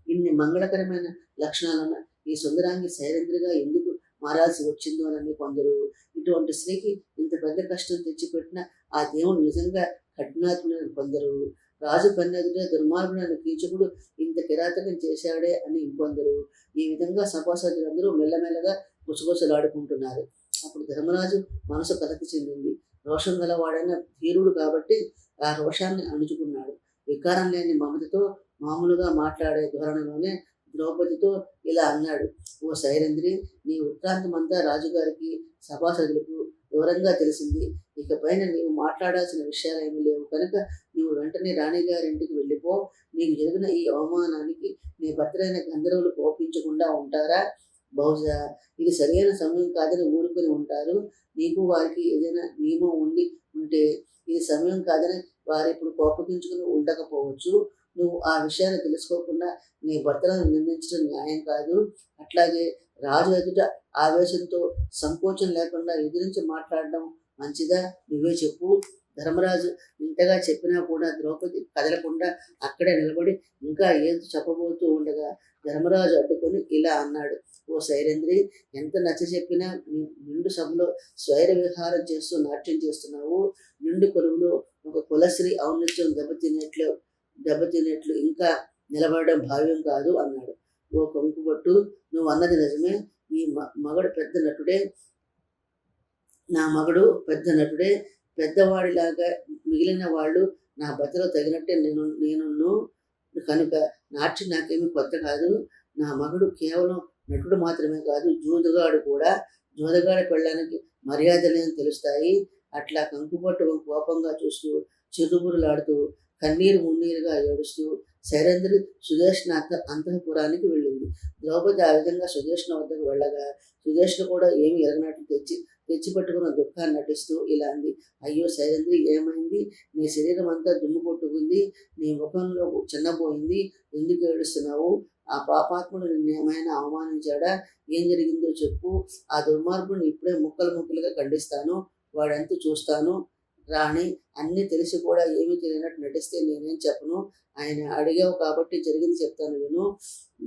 ఇన్ని మంగళకరమైన లక్షణాలున్న ఈ సుందరాంగి శైలేంద్రిగా ఎందుకు మారాల్సి వచ్చిందోనని కొందరు, ఇటువంటి స్త్రీకి ఇంత పెద్ద కష్టం తెచ్చిపెట్టిన ఆ దేవుడు నిజంగా కఠినాత్ముడని కొందరు, రాజు కన్నెదుటే దుర్మార్గుడైన కీచకుడు ఇంత కిరాతకం చేశాడే అని ఇంకొందరు. ఈ విధంగా సభాసదులందరూ మెల్లమెల్లగా గుసగుసలాడుకుంటున్నారు. అప్పుడు ధర్మరాజు మనసు కలకి చెందింది. రోషం గలవాడైన ధీరుడు కాబట్టి ఆ రోషాన్ని అణుచుకున్నాడు. వికారం లేని మమతతో మామూలుగా మాట్లాడే ధోరణిలోనే ద్రౌపదితో ఇలా అన్నాడు. ఓ శైలేంద్రి, నీ వృత్తాంతమంతా రాజుగారికి సభాసదులకు వివరంగా తెలిసింది. ఇకపైన నీవు మాట్లాడాల్సిన విషయాలేమీ లేవు కనుక నీవు వెంటనే రాణిగారింటికి వెళ్ళిపో. నీకు జరిగిన ఈ అవమానానికి నీ భర్తలైన గంధర్వులు కోపించకుండా ఉంటారా? బహుశా ఇది సరైన సమయం కాదని ఊరుకొని ఉంటారు. నీకు వారికి ఏదైనా నియమం ఉంటే ఇది సమయం కాదని వారు ఇప్పుడు కోపగించుకుని ఉండకపోవచ్చు. నువ్వు ఆ విషయాన్ని తెలుసుకోకుండా నీ భర్తలను నిందించడం న్యాయం కాదు. అట్లాగే రాజు ఎదుట ఆవేశంతో సంకోచం లేకుండా ఎదిరించి మాట్లాడడం మంచిదా? నువ్వే చెప్పు. ధర్మరాజు ఇంతగా చెప్పినా కూడా ద్రౌపది కదలకుండా అక్కడే నిలబడి ఇంకా ఏదో చెప్పబోతూ ఉండగా ధర్మరాజు అడ్డుకొని ఇలా అన్నాడు. ఓ శైలేంద్రి, ఎంత నచ్చ చెప్పినా నిండు సభలో స్వైర విహారం చేస్తూ నాట్యం చేస్తున్నావు. నిండు కొలువులో ఒక కులశ్రీ ఔన్నత్యం దెబ్బతిన్నట్లు ఇంకా నిలబడడం భావ్యం కాదు అన్నాడు. ఓ కొంకుబట్టు, నువ్వు అన్నది నిజమే. ఈ నా మగడు పెద్ద నటుడే. పెద్దవాడిలాగా మిగిలిన వాళ్ళు నా బతిలో తగినట్టే నేను కనుక నాట్యం నాకేమీ కొత్త కాదు. నా మగడు కేవలం నటుడు మాత్రమే కాదు, జూదగాడు కూడా. జూదగాడి పెళ్ళానికి మర్యాదలేని తెలుస్తాయి. అట్లా కంకుపట్టు కోపంగా చూస్తూ చిరుబురులాడుతూ కన్నీరు మున్నీరుగా ఏడుస్తూ శైలేంద్రి సుదేష్ణ అంతఃపురానికి వెళ్ళింది. ద్రౌపది ఆ విధంగా సుదేష్ణ వద్దకు వెళ్ళగా సుదేష్ణ కూడా ఏమి ఎరగనట్లు తెచ్చిపెట్టుకున్న దుఃఖాన్ని నటిస్తూ ఇలా అంది. అయ్యో శైలేంద్రి, ఏమైంది? నీ శరీరం అంతా దుమ్ము కొట్టుకుంది, నీ ముఖంలో చిన్నపోయింది. ఎందుకు ఏడుస్తున్నావు? ఆ పాపాత్ముడు నిన్నేమైనా అవమానించాడా? ఏం జరిగిందో చెప్పు. ఆ దుర్మార్గుడిని ఇప్పుడే ముక్కలుగా ఖండిస్తాను. వాడంతా చూస్తాను. రాణి, అన్నీ తెలిసి కూడా ఏమీ తెలియనట్టు నటిస్తే నేనేం చెప్పను. ఆయన అడిగావు కాబట్టి జరిగింది చెప్తాను విను.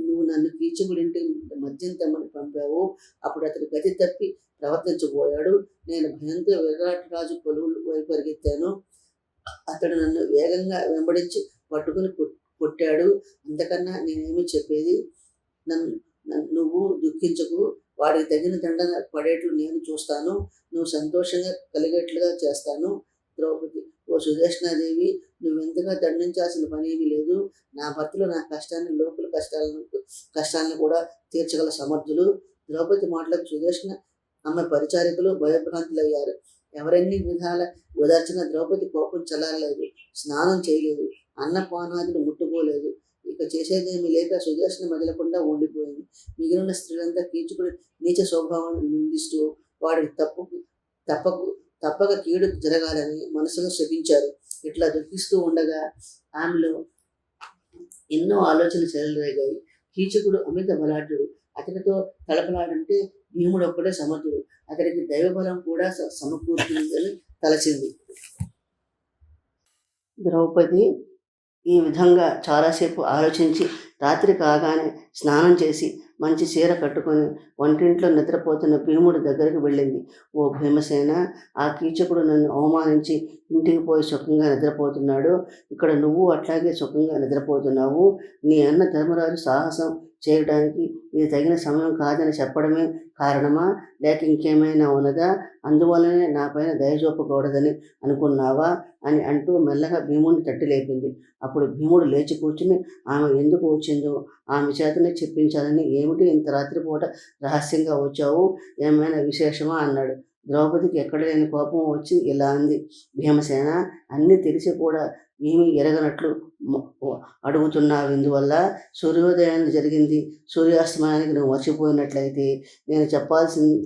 నువ్వు నన్ను కీచకుడింటి మద్యం తెమ్మని పంపావు. అప్పుడు అతడు గతి తప్పి ప్రవర్తించబోయాడు. నేను భయంతో విరాటరాజు కొలువు వైపు పరిగెత్తాను. అతడు నన్ను వేగంగా వెంబడించి పట్టుకుని కొట్టాడు. అంతకన్నా నేనేమి చెప్పేది? నువ్వు దుఃఖించకు. వాడికి తగిన దండన పడేట్లు నేను చూస్తాను. నువ్వు సంతోషంగా కలిగేట్లుగా చేస్తాను. ద్రౌపది, ఓ సుదేష్ణాదేవి, నువ్వెంతగా దండించాల్సిన పనేమీ లేదు. నా భర్తలు నా కష్టాన్ని, లోకుల కష్టాలను కూడా తీర్చగల సమర్థులు. ద్రౌపది మాటలకు సుదేష్ణ ఆమె పరిచారికలు భయభ్రాంతులయ్యారు. ఎవరెన్ని విధాల ఓదార్చిన ద్రౌపది కోపం చల్లారలేదు. స్నానం చేయలేదు, అన్నపానాదులు ముట్టుకోలేదు. ఇక చేసేదేమీ లేక సుదేష్ణ మెదలకుండా ఉండిపోయింది. మిగిలిన స్త్రీలంతా కీచుకుని నీచ స్వభావాన్ని నిందిస్తూ వాడికి తప్పక కీడు జరగాలని మనసులో శపించారు. ఇట్లా దుఃఖిస్తూ ఉండగా ఆమెలో ఎన్నో ఆలోచనలు చెలరేగాయి. కీచకుడు అమిత బలాఢ్యుడు. అతనితో తలపలాడంటే భీముడు ఒక్కడే సమర్థుడు. అతనికి దైవబలం కూడా సమకూరుతుందని తలచింది. ద్రౌపది ఈ విధంగా చాలాసేపు ఆలోచించి రాత్రి కాగానే స్నానం చేసి మంచి చీర కట్టుకొని వంటింట్లో నిద్రపోతున్న భీముడి దగ్గరికి వెళ్ళింది. ఓ భీమసేన, ఆ కీచకుడు నన్ను అవమానించి ఇంటికి పోయి సుఖంగా నిద్రపోతున్నాడు. ఇక్కడ నువ్వు అట్లాగే సుఖంగా నిద్రపోతున్నావు. నీ అన్న ధర్మరాజు సాహసం చేయడానికి ఇది తగిన సమయం కాదని చెప్పడమే కారణమా, లేక ఇంకేమైనా ఉన్నదా? అందువల్లనే నా పైన దయ చూపకూడదని అనుకున్నావా అని అంటూ మెల్లగా భీముడిని తట్టి లేపింది. అప్పుడు భీముడు లేచి కూర్చుని ఆమె ఎందుకు వచ్చిందో ఆమె చేతనే చెప్పించాలని, ఏమిటి ఇంత రాత్రిపూట రహస్యంగా వచ్చావు, ఏమైనా విశేషమా అన్నాడు. ద్రౌపదికి ఎక్కడ లేని కోపం వచ్చి ఇలా అంది. భీమసేన, అన్నీ తెలిసి కూడా ఏమీ ఎరగనట్లు అడుగుతున్నావు. ఇందువల్ల సూర్యోదయానికి జరిగింది సూర్యాస్తమయానికి నువ్వు మర్చిపోయినట్లయితే నేను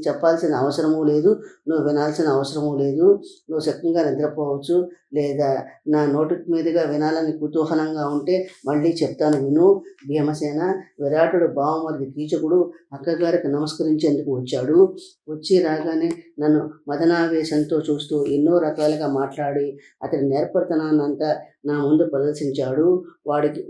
చెప్పాల్సిన అవసరమూ లేదు, నువ్వు వినాల్సిన అవసరమూ లేదు. నువ్వు చక్కగా నిద్రపోవచ్చు. లేదా నా నోటి మీదుగా వినాలని కుతూహలంగా ఉంటే మళ్ళీ చెప్తాను విను. భీమసేన, విరాటుడు బావమరిది కీచకుడు అక్కగారికి నమస్కరించేందుకు వచ్చాడు. వచ్చి రాగానే నన్ను మదనావేశంతో చూస్తూ ఎన్నో రకాలుగా మాట్లాడి అతడి నేర్పరితనాన్నంతా నా ముందు ప్రదర్శించాడు.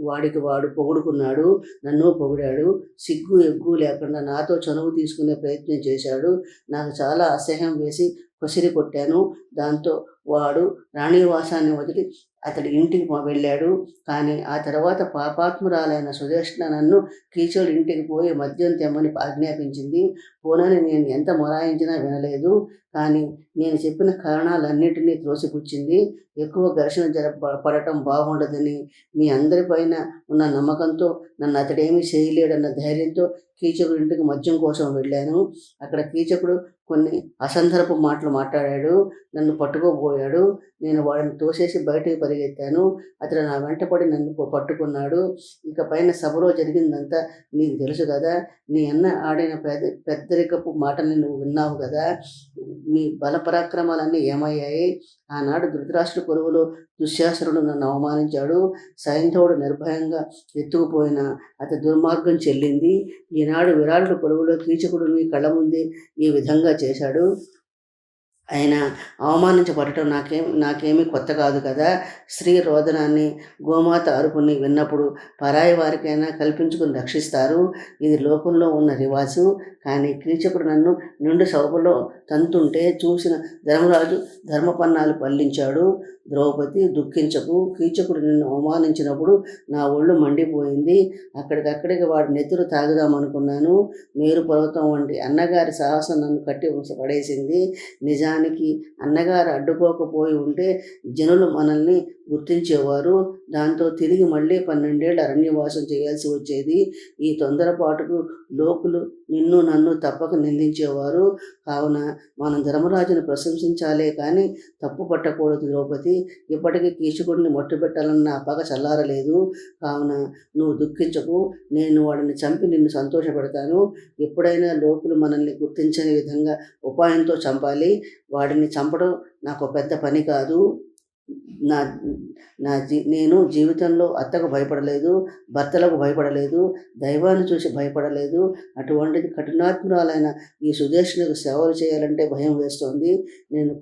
వాడికి వాడు పొగుడుకున్నాడు, నన్ను పొగిడాడు. సిగ్గు ఎగ్గు లేకుండా నాతో చనువు తీసుకునే ప్రయత్నం చేశాడు. నాకు చాలా అసహ్యం వేసి కొసిరి కొట్టాను. దాంతో వాడు రాణివాసాన్ని వదిలి అతడి ఇంటికి వెళ్ళాడు. కానీ ఆ తర్వాత పాపాత్మురాలైన సుదేష్ణ నన్ను కీచకుడి ఇంటికి పోయి మద్యం తెమ్మని ఆజ్ఞాపించింది. పోనని నేను ఎంత మొరాయించినా వినలేదు. కానీ నేను చెప్పిన కారణాలన్నిటినీ త్రోసిపుచ్చింది. ఎక్కువ ఘర్షణ పడటం బాగుండదని మీ అందరిపైన ఉన్న నమ్మకంతో నన్ను అతడేమీ చేయలేడన్న ధైర్యంతో కీచకుడి ఇంటికి మద్యం కోసం వెళ్ళాను. అక్కడ కీచకుడు కొన్ని అసందర్భ మాటలు మాట్లాడాడు. నన్ను పట్టుకోబోయాడు. నేను వాడిని తోసేసి బయటకు పరిగెత్తాను. అతడు నా వెంటపడి నన్ను పట్టుకున్నాడు. ఇక పైన సభలో జరిగిందంతా నీకు తెలుసు కదా. నీ అన్న ఆడిన పెద్దరికపు మాటల్ని నువ్వు విన్నావు కదా. మీ బలపరాక్రమాలన్నీ ఏమయ్యాయి? ఆనాడు ధృతరాష్ట్రుడి కొలువులో దుశ్శాసనుడు నన్ను అవమానించాడు. సైంధవుడు నిర్భయంగా ఎత్తుకుపోయిన అతని దుర్మార్గం చెల్లింది. ఈనాడు విరాటుడి కొలువులో కీచకుడు మీ కళ్ళ ముందే ఈ విధంగా చేశాడు. అయినా అవమానించబడటం నాకేమీ కొత్త కాదు కదా. స్త్రీ రోదనాన్ని, గోమాత అరుపుని విన్నప్పుడు పరాయి వారికైనా కల్పించుకుని రక్షిస్తారు. ఇది లోకంలో ఉన్న రివాజు. కానీ కీచకుడు నన్ను నిండు సభలో తంతుంటే చూసిన ధర్మరాజు ధర్మపన్నాలు పల్లించాడు. ద్రౌపది, దుఃఖించకు. కీచకుడు నిన్ను అవమానించినప్పుడు నా ఒళ్ళు మండిపోయింది. అక్కడికక్కడికి వాడి నెత్తురు తాగుదామనుకున్నాను. మేరు పర్వతం వంటి అన్నగారి సాహసం నన్ను కట్టి పడేసింది. నిజానికి అన్నగారు అడ్డుకోకపోయి ఉంటే జనులు మనల్ని గుర్తించేవారు. దాంతో తిరిగి మళ్ళీ 12 ఏళ్ళు అరణ్యవాసం చేయాల్సి వచ్చేది. ఈ తొందరపాటుకు లోకులు నిన్ను నన్ను తప్పక నిందించేవారు. కావున మనం ధర్మరాజును ప్రశంసించాలే కానీ తప్పు పట్టకూడదు. ద్రౌపది, ఇప్పటికీ కీచకుడిని మట్టుబెట్టాలన్న నా పగ చల్లారలేదు. కావున నువ్వు దుఃఖించకు. నేను వాడిని చంపి నిన్ను సంతోషపెడతాను. ఎప్పుడైనా లోకులు మనల్ని గుర్తించని విధంగా ఉపాయంతో చంపాలి. వాడిని చంపడం నాకు పెద్ద పని కాదు. నా నేను జీవితంలో అత్తకు భయపడలేదు, భర్తలకు భయపడలేదు, దైవాన్ని చూసి భయపడలేదు. అటువంటిది కఠినాత్మురాలైన ఈ సుదేష్ణకు సేవలు చేయాలంటే భయం వేస్తోంది. నేను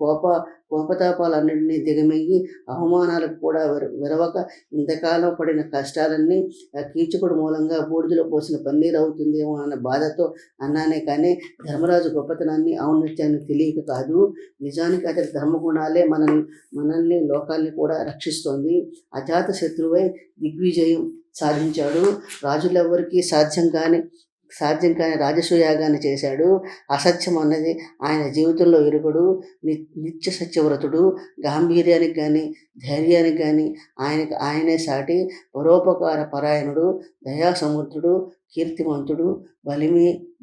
కోపతాపాలన్నింటినీ దిగమింగి అవమానాలకు కూడా విరవక ఇంతకాలం పడిన కష్టాలన్నీ ఆ కీచకుడు మూలంగా బూడిదలో పోసిన పన్నీరు అవుతుందేమో అన్న బాధతో అన్నానే కానీ ధర్మరాజు గొప్పతనాన్ని, ఔన్నత్యాన్ని తెలియక కాదు. నిజానికి అతడి ధర్మగుణాలే మనల్ని లోకాల్ని కూడా రక్షిస్తోంది. అజాత శత్రువై దిగ్విజయం సాధించాడు. రాజులెవ్వరికీ సాధ్యం కాని రాజసూయాగాన్ని చేశాడు. అసత్యం అన్నది ఆయన జీవితంలో ఎరుగడు. నిత్య సత్యవ్రతుడు. గాంభీర్యానికి కానీ ధైర్యానికి కానీ ఆయనే సాటి. పరోపకార పరాయణుడు, దయాసముద్రుడు, కీర్తిమంతుడు,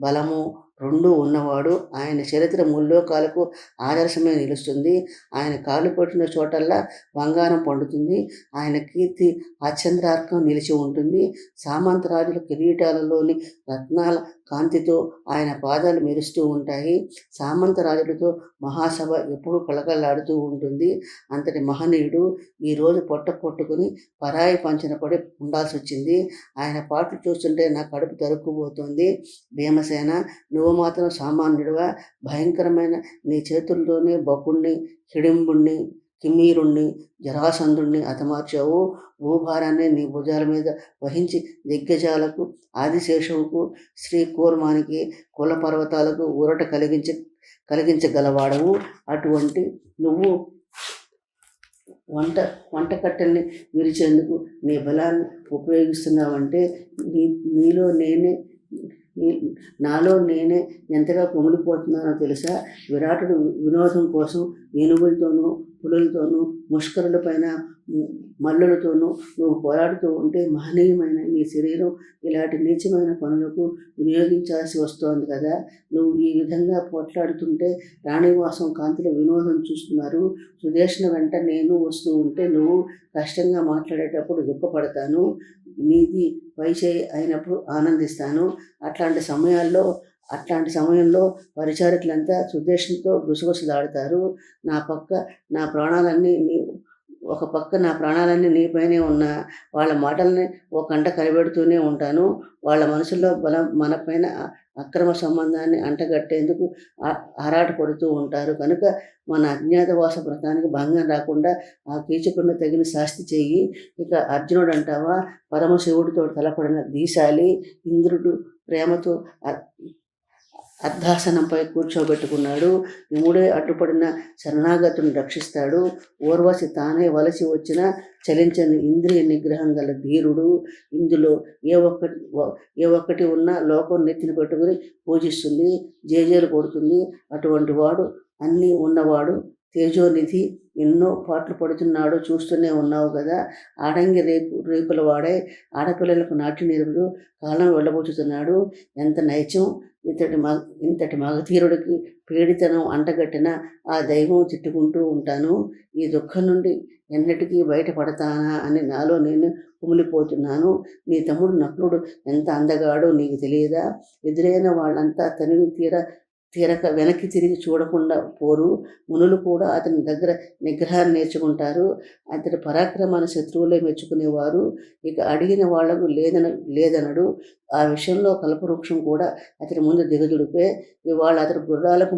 బలము రెండూ ఉన్నవాడు. ఆయన చరిత్ర ముల్లోకాలకు ఆదర్శమే నిలుస్తుంది. ఆయన కాలు పెట్టిన చోటల్లా బంగారం పండుతుంది. ఆయన కీర్తి అత్యంతార్కం నిలిచి ఉంటుంది. సామంతరాజుల కిరీటాలలోని రత్నాల కాంతితో ఆయన పాదాలు మెరుస్తూ ఉంటాయి. సామంతరాజులతో మహాసభ ఎప్పుడూ కళకళలాడుతూ ఉంటుంది. అంతటి మహనీయుడు ఈరోజు పట్టుకుని పరాయి పంచన పడి ఉండాల్సి వచ్చింది. ఆయన పాటలు చూస్తుంటే నా కడుపు తరుక్కుపోతుంది. భీమసేన, నువ్వు మాత్రం సామాన్యుడివా? భయంకరమైన నీ చేతుల్లోనే బకుణ్ణి, హిడింబుణ్ణి కిమ్మీరుణ్ణి జరాసంధుణ్ణి హతమార్చావు. భూభారాన్ని నీ భుజాల మీద వహించి దిగ్గజాలకు, ఆదిశేషువుకు, శ్రీకూర్మానికి, కుల పర్వతాలకు ఊరట కలిగించగలవాడవు. అటువంటి నువ్వు వంటకట్టెల్ని విరిచేందుకు నీ బలాన్ని ఉపయోగిస్తున్నావంటే నాలో నేనే ఎంతగా కుమిలిపోతున్నానో తెలుసా? విరాటుడు వినోదం కోసం ఏనుగులతోనూ, పులులతోనూ, ముష్కరులపైన మల్లులతోనూ నువ్వు పోరాడుతూ ఉంటే మహనీయమైన నీ శరీరం ఇలాంటి నీచమైన పనులకు వినియోగించాల్సి వస్తోంది కదా. నువ్వు ఈ విధంగా పోట్లాడుతుంటే రాణివాసం కాంతుల వినోదం చూస్తున్నారు. సుదేష్ణ వెంట నేను వస్తూ ఉంటే నువ్వు కష్టంగా మాట్లాడేటప్పుడు దుఃఖపడతాను. నీది పైచేయి అయినప్పుడు ఆనందిస్తాను. అట్లాంటి సమయంలో పరిచారకులంతా సుదేష్ణతో గుసగుసలాడతారు. ఒక పక్క నా ప్రాణాలన్నీ నీపైనే ఉన్నా వాళ్ళ మాటల్ని ఓ కంట కనిపెడుతూనే ఉంటాను. వాళ్ళ మనసులో మనపైన అక్రమ సంబంధాన్ని అంటగట్టేందుకు ఆరాటపడుతూ ఉంటారు. కనుక మన అజ్ఞాతవాస వ్రతానికి భంగం రాకుండా ఆ కీచకుడిని తగిన శాస్తి చెయ్యి. ఇక అర్జునుడు అంటావా, పరమశివుడితో తలపడిన దీశాలి ఇంద్రుడు ప్రేమతో అర్ధాసనంపై కూర్చోబెట్టుకున్నాడు. యముడే అడ్డుపడిన శరణాగతుని రక్షిస్తాడు. ఊర్వశి తానే వలసి వచ్చిన చలించని ఇంద్రియ నిగ్రహం గల ధీరుడు. ఇందులో ఏ ఒక్కటి ఉన్నా లోకం నెత్తిన పెట్టుకుని పూజిస్తుంది, జేజేలు కొడుతుంది. అటువంటి వాడు అన్నీ ఉన్నవాడు, తేజోనిధి. ఎన్నో పాటలు పడుతున్నాడు, చూస్తూనే ఉన్నావు కదా. ఆడంగి రేకుల వాడే ఆడపిల్లలకు నాట్యం నేర్పుతూ కాలం వెళ్ళబోచుతున్నాడు. ఎంత నైత్యం! ఇంతటి మగధీరుడికి పీడితనం అంటగట్టిన ఆ దైవం తిట్టుకుంటూ ఉంటాను. ఈ దుఃఖం నుండి ఎన్నటికీ బయటపడతానా అని నాలో నేను కుమిలిపోతున్నాను. నీ తమ్ముడు నకులుడు ఎంత అందగాడో నీకు తెలియదా? ఎదురైన వాళ్ళంతా తనివి తీరక వెనక్కి తిరిగి చూడకుండా పోరు. మునులు కూడా అతని దగ్గర నిగ్రహాన్ని నేర్చుకుంటారు. అతడి పరాక్రమాన్ని శత్రువులే మెచ్చుకునేవారు. ఇక అడిగిన వాళ్లకు లేదనడు. ఆ విషయంలో కల్పవృక్షం కూడా అతని ముందు దిగదుడిపే. ఇవాళ అతడి గుర్రాలకు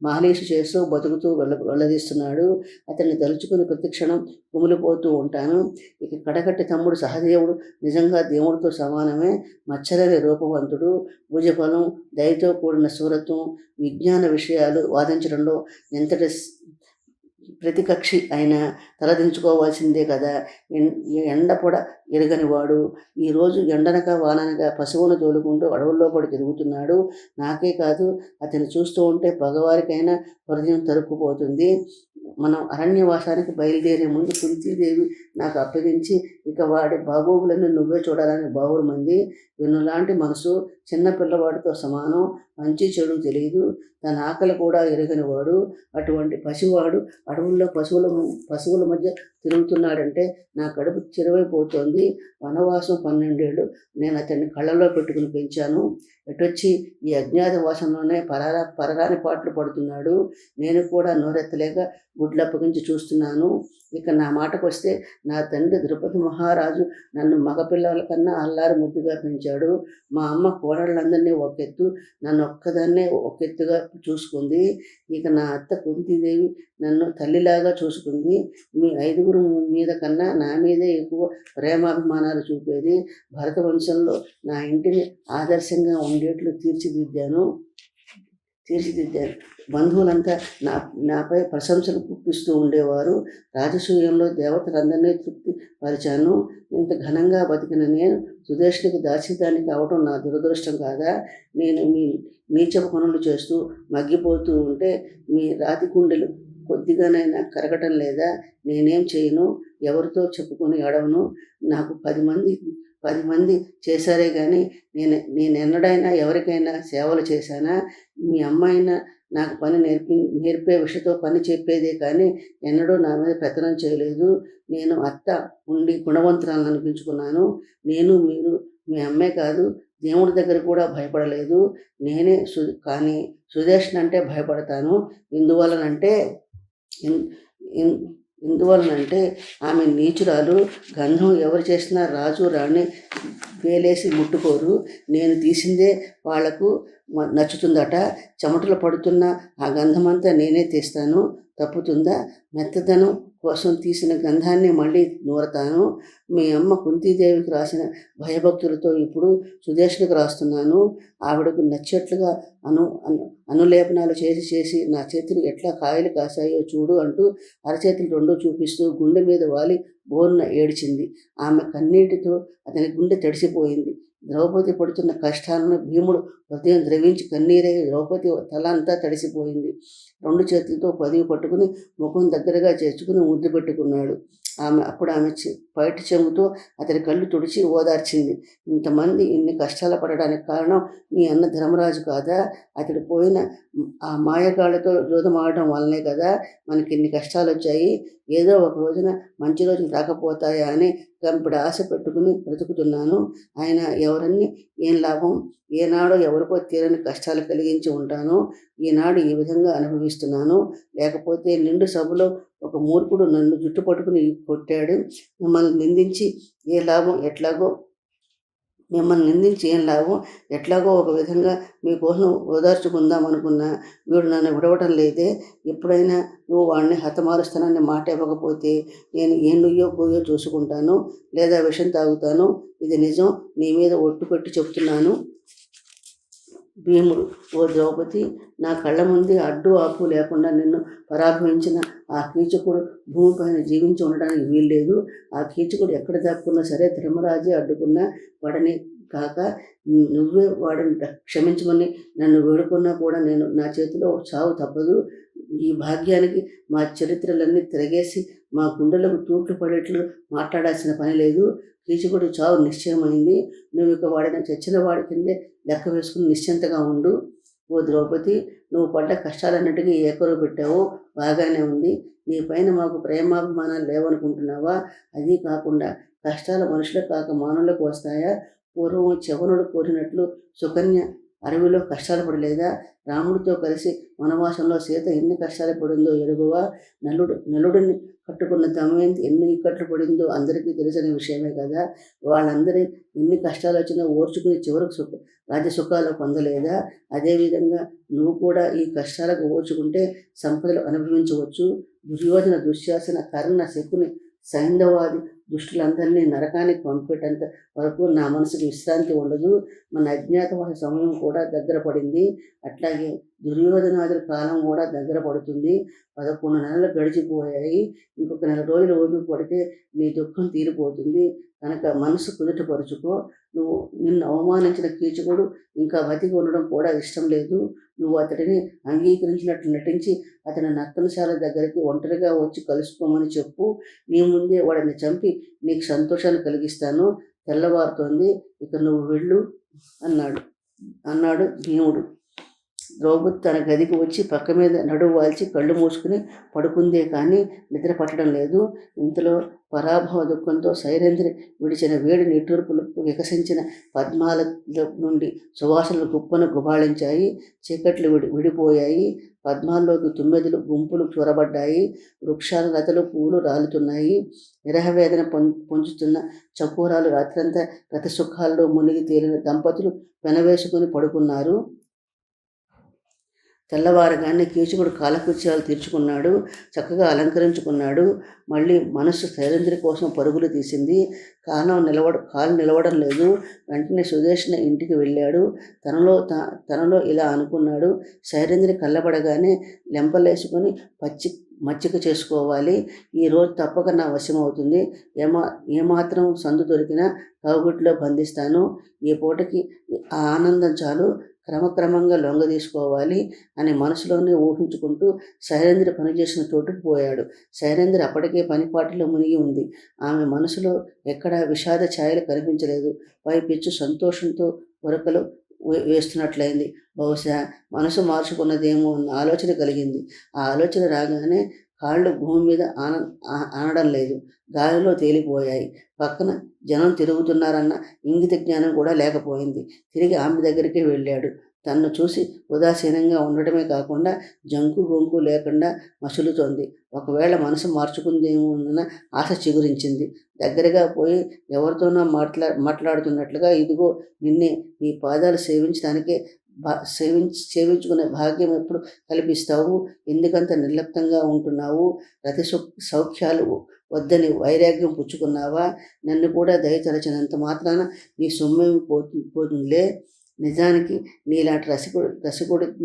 మాలీసు చేస్తూ బతుకుతూ వెళ్ళదీస్తున్నాడు. అతన్ని తలుచుకుని ప్రతిక్షణం కుమిలిపోతూ ఉంటాను. ఇక కడగట్టి తమ్ముడు సహదేవుడు నిజంగా దేవుడితో సమానమే. మచ్చరని రూపవంతుడు, భుజబలం, దయతో కూడిన సూరత్వం, విజ్ఞాన విషయాలు వాదించడంలో ఎంతటి ప్రతికక్షి అయినా తలదించుకోవాల్సిందే కదా. ఎండపొడ ఎరగనివాడు ఈరోజు ఎండనక వాననక పశువును తోలుకుంటూ అడవుల్లో పడి తిరుగుతున్నాడు. నాకే కాదు, అతన్ని చూస్తూ ఉంటే పగవారికైనా హృదయం తరుక్కుపోతుంది. మనం అరణ్యవాసానికి బయలుదేరే ముందు కుంతీదేవి నాకు అప్పగించి ఇక వాడి బాగోగులను నువ్వే చూడాలని బావురుమంది. వెన్నులాంటి మనసు, చిన్న పిల్లవాడితో సమానం. మంచి చెడు తెలియదు, తన ఆకలి కూడా ఎరగనివాడు. అటువంటి పసివాడు అడవుల్లో పశువుల మధ్య తిరుగుతున్నాడంటే నా కడుపు చిరవైపోతోంది. వనవాసం 12 ఏళ్ళు నేను అతన్ని కళ్ళలో పెట్టుకుని పెంచాను. ఎటొచ్చి ఈ అజ్ఞాతవాసంలోనే పరరాని పాటలు పడుతున్నాడు. నేను కూడా నోరెత్తలేక గుడ్లప్పగించి చూస్తున్నాను. ఇక నా మాటకు వస్తే నా తండ్రి ద్రుపది మహారాజు నన్ను మగపిల్లల కన్నా అల్లారు ముద్దుగా పెంచాడు. మా అమ్మ కోడళ్ళందరినీ ఒకెత్తు, నన్ను ఒక్కదాన్నే ఒకెత్తుగా చూసుకుంది. ఇక నా అత్త కుంతీదేవి నన్ను తల్లిలాగా చూసుకుంది. మీ 5గురు మీద కన్నా నా మీదే ఎక్కువ ప్రేమాభిమానాలు చూపేది. భరత వంశంలో నా ఇంటిని ఆదర్శంగా ఉండేట్లు తీర్చిదిద్దాను. బంధువులంతా నాపై ప్రశంసలు కుప్పిస్తూ ఉండేవారు. రాజసూయంలో దేవతలందరినీ తృప్తి పరిచాను. ఇంత ఘనంగా బతికిన నేను సుదేష్ణికి దాస్యదాన్ని కావటం నా దురదృష్టం కాదా? నేను మీ నీచపు పనులు చేస్తూ మగ్గిపోతూ ఉంటే మీ రాతి కుండెలు కొద్దిగానైనా కరగటం లేదా? నేనేం చేయను, ఎవరితో చెప్పుకొని అడవను. నాకు 10 మంది చేశారే కానీ నేనెన్నడైనా ఎవరికైనా సేవలు చేశానా? మీ అమ్మాయినా నాకు పని నేర్పే విషయంతో పని చెప్పేదే కానీ ఎన్నడూ నా మీద పెత్తనం చేయలేదు. నేను అత్త ఉండి గుణవంతురాలను అనిపించుకున్నాను. మీరు మీ అమ్మే కాదు, దేవుడి దగ్గర కూడా భయపడలేదు. కానీ సుదేష్ణ అంటే భయపడతాను. ఎందువలనంటే ఆమె నీచురాలు. గంధం ఎవరు చేసినా రాజు రాణి వేలేసి ముట్టుకోరు. నేను తీసిందే వాళ్లకు నచ్చుతుందట. చెమటలు పడుతున్న ఆ గంధమంతా నేనే తీస్తాను. తప్పుతుందా? మెత్తదనం కోసం తీసిన గంధాన్ని మళ్ళీ నూరతాను. మీ అమ్మ కుంతీదేవికి రాసిన భయభక్తులతో ఇప్పుడు సుదేష్ణకు రాస్తున్నాను. ఆవిడకు నచ్చేట్లుగా అనులేపనాలు చేసి నా చేతులు ఎట్లా కాయలు కాశాయో చూడు అంటూ అరచేతులు రెండూ చూపిస్తూ గుండె మీద వాలి బోరున ఏడ్చింది. ఆమె కన్నీటితో అతని గుండె తడిసిపోయింది. ద్రౌపది పడుతున్న కష్టాలను భీముడు హృదయం ద్రవించి కన్నీరై ద్రౌపది తల అంతా తడిసిపోయింది. రెండు చేతులతో పదివి పట్టుకుని ముఖం దగ్గరగా చేర్చుకుని ముద్దు పెట్టుకున్నాడు. అప్పుడు ఆమె పైటి చెంగుతో అతని కళ్ళు తుడిచి ఓదార్చింది. ఇంతమంది ఇన్ని కష్టాలు పడడానికి కారణం నీ అన్న ధర్మరాజు కాదా? అతడు పోయిన ఆ మాయగాళ్లతో జూదమాడటం వల్లనే కదా మనకి ఇన్ని కష్టాలు వచ్చాయి. ఏదో ఒక రోజున మంచి రోజులు రాకపోతాయా అని గంపెడు ఆశ పెట్టుకుని బ్రతుకుతున్నాను. ఆయన ఎవరన్నీ ఏం లాభం? ఏనాడో ఎవరికో తీరని కష్టాలు కలిగించి ఉంటాను. ఈనాడు ఈ విధంగా అనుభవిస్తున్నాను. లేకపోతే నిండు సభలో ఒక మూర్ఖుడు నన్ను జుట్టు పట్టుకుని కొట్టాడు. మిమ్మల్ని నిందించి ఏం లాభం? ఎట్లాగో ఒక విధంగా మీకోసం ఓదార్చుకుందాం అనుకున్నా. వీడు నన్ను విడవటం లేదే. ఎప్పుడైనా నువ్వు వాడిని హతమారుస్తానని మాట ఇవ్వకపోతే నేను ఏం నుయ్యో పోయో చూసుకుంటాను, లేదా విషం తాగుతాను. ఇది నిజం, నీ మీద ఒట్టు పెట్టి చెప్తున్నాను. భీముడు, ఓ ద్రౌపది, నా కళ్ళ ముందే అడ్డు ఆపు లేకుండా నిన్ను పరాభవించిన ఆ కీచకుడు భూమిపైన జీవించి ఉండడానికి వీల్లేదు. ఆ కీచకుడు ఎక్కడ దాక్కున్నా సరే ధర్మరాజే అడ్డుకున్నా వాడని కాక నువ్వే వాడిని క్షమించమని నన్ను వేడుకున్నా కూడా నేను నా చేతిలో చావు తప్పదు. ఈ భాగ్యానికి మా చరిత్రలన్నీ తిరగేసి మా గుండెలకు తూట్లు పడేట్లు మాట్లాడాల్సిన పని లేదు. కీచకుడు చావు నిశ్చయమైంది. నువ్వు ఇక వాడిని చచ్చిన వాడి కిందే లెక్క వేసుకుని నిశ్చింతగా ఉండు. ఓ ద్రౌపది, నువ్వు పడ్డ కష్టాలన్నిటికీ ఏకరువు పెట్టావు, బాగానే ఉంది. నీ పైన మాకు ప్రేమాభిమానాలు లేవనుకుంటున్నావా? అది కాకుండా కష్టాలు మనుషులకు కాక మానవులకు వస్తాయా? పూర్వం చవనుడు కోరినట్లు సుకన్య అడవిలో కష్టాలు పడలేదా? రాముడితో కలిసి వనవాసంలో సీత ఎన్ని కష్టాలు పడిందో ఎరుగువా? నలుడిని కట్టుకున్న దమయంతి ఎన్ని ఇక్కట్లు పడిందో అందరికీ తెలిసిన విషయమే కదా. వాళ్ళందరి ఎన్ని కష్టాలు వచ్చినా ఓర్చుకుని చివరకు రాజ్య సుఖాలు పొందలేదా? అదేవిధంగా నువ్వు కూడా ఈ కష్టాలకు ఓర్చుకుంటే సంపదలు అనుభవించవచ్చు. దుర్యోధన, దుశ్శాసన, కర్ణ, శకుని, సైంధవాది దుష్టులందరినీ నరకానికి పంపేటంత వరకు నా మనసుకు విశ్రాంతి ఉండదు. మన అజ్ఞాతవాస సమయం కూడా దగ్గర పడింది. అట్లాగే దుర్యోధనాదుల కాలం కూడా దగ్గర పడుతుంది. 11 నెలలు గడిచిపోయాయి. ఇంకొక 4 రోజులు ఓపిక పడితే నీ దుఃఖం తీరిపోతుంది. కనుక మనసు కుదుటపరుచుకో. నిన్ను అవమానించిన కీచకుడు ఇంకా బతికి ఉండడం కూడా ఇష్టం లేదు. నువ్వు అతడిని అంగీకరించినట్లు నటించి అతని నర్తనశాల దగ్గరికి ఒంటరిగా వచ్చి కలుసుకోమని చెప్పు. నీ ముందే వాడిని చంపి నీకు సంతోషాన్ని కలిగిస్తాను. తెల్లవారుతోంది, ఇక నువ్వు వెళ్ళు అన్నాడు భీముడు. ద్రౌపది తన గదికి వచ్చి పక్క మీద నడువు వాల్చి కళ్ళు మూసుకుని పడుకుందే కానీ నిద్ర పట్టడం లేదు. ఇంతలో పరాభవ దుఃఖంతో సైరేంద్రి విడిచిన వేడి నిట్టూర్పులకు వికసించిన పద్మాల నుండి సువాసనలు గుప్పను గుబాళించాయి. చీకట్లు విడిపోయాయి. పద్మాల్లోకి తుమ్మెదలు గుంపులు చొరబడ్డాయి. వృక్షాల లతలు పూలు రాలుతున్నాయి. విరహవేదన పొంచుతున్న చకోరాలు రాత్రంతా గత సుఖాల్లో మునిగి తేలిన దంపతులు పెనవేసుకుని పడుకున్నారు. తెల్లవారగానే కీచకుడు కాలకృత్యాలు తీర్చుకున్నాడు, చక్కగా అలంకరించుకున్నాడు. మళ్ళీ మనస్సు సైరేంద్రి కోసం పరుగులు తీసింది. కాలు నిలవడం లేదు. వెంటనే సుదేష్ణ ఇంటికి వెళ్ళాడు. తనలో ఇలా అనుకున్నాడు, సైరేంద్రి కళ్ళబడగానే లెంపలేసుకొని మచ్చిక చేసుకోవాలి. ఈరోజు తప్పక నా వశం అవుతుంది. ఏమాత్రం సందు దొరికినా కౌగుట్లో బంధిస్తాను. ఈ పూటకి ఆ ఆనందం చాలు, క్రమక్రమంగా లొంగ తీసుకోవాలి అని మనసులోనే ఊహించుకుంటూ సైరేంద్రి పనిచేసిన చోటుకు పోయాడు. సైరేంద్రి అప్పటికే పనిపాటిలో మునిగి ఉంది. ఆమె మనసులో ఎక్కడా విషాద ఛాయలు కనిపించలేదు. పైపెచ్చు సంతోషంతో ఉరకలు వేస్తున్నట్లయింది. బహుశా మనసు మార్చుకున్నదేమో అన్న ఆలోచన కలిగింది. ఆ ఆలోచన రాగానే కాళ్ళు భూమి మీద ఆనడం లేదు, గాలిలో తేలిపోయాయి. పక్కన జనం తిరుగుతున్నారన్న ఇంగిత జ్ఞానం కూడా లేకపోయింది. తిరిగి ఆమె దగ్గరికి వెళ్ళాడు. తన్ను చూసి ఉదాసీనంగా ఉండటమే కాకుండా జంకు గొంకు లేకుండా మసులుతోంది. ఒకవేళ మనసు మార్చుకుందేమోనన్న ఆశ చిగురించింది. దగ్గరగా పోయి ఎవరితోనో మాట్లాడుతున్నట్లుగా, ఇదిగో నిన్నే, నీ పాదాలు సేవించడానికే సేవించుకునే భాగ్యం ఎప్పుడు కల్పిస్తావు? ఎందుకంత నిర్లిప్తంగా ఉంటున్నావు? రతి సౌఖ్యాలు వద్దని వైరాగ్యం పుచ్చుకున్నావా? నన్ను కూడా దయతలచినంత మాత్రాన నీ సొమ్మేమి పోతుందిలే. నిజానికి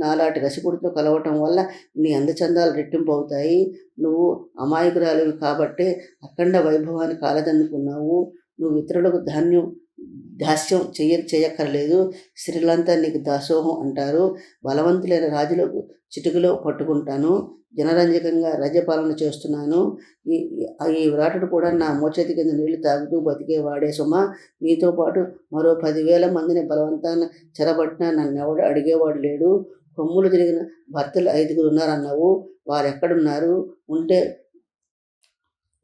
నాలాంటి రసికుడితో కలవటం వల్ల నీ అందచందాలు రెట్టింపు అవుతాయి. నువ్వు అమాయకురాలివి కాబట్టే అఖండ వైభవాన్ని కాలదన్నుకున్నావు. నువ్వు ఇతరులకు దాస్యం చేయక్కర్లేదు. స్త్రీలంతా నీకు దాసోహం అంటారు. బలవంతులైన రాజులకు చిటికలో పట్టుకుంటాను. జనరంజకంగా రాజ్యపాలన చేస్తున్నాను. ఈ విరాటుడు కూడా నా మోచేతి కింద నీళ్లు తాగుతూ బతికేవాడే సుమ. నీతో పాటు మరో 10,000 మందిని బలవంతాన చెరబట్టినా నన్నెవడు అడిగేవాడు లేడు. కొమ్ములు తిరిగిన భర్తలు 5గురు ఉన్నారన్నావు. వారెక్కడున్నారు? ఉంటే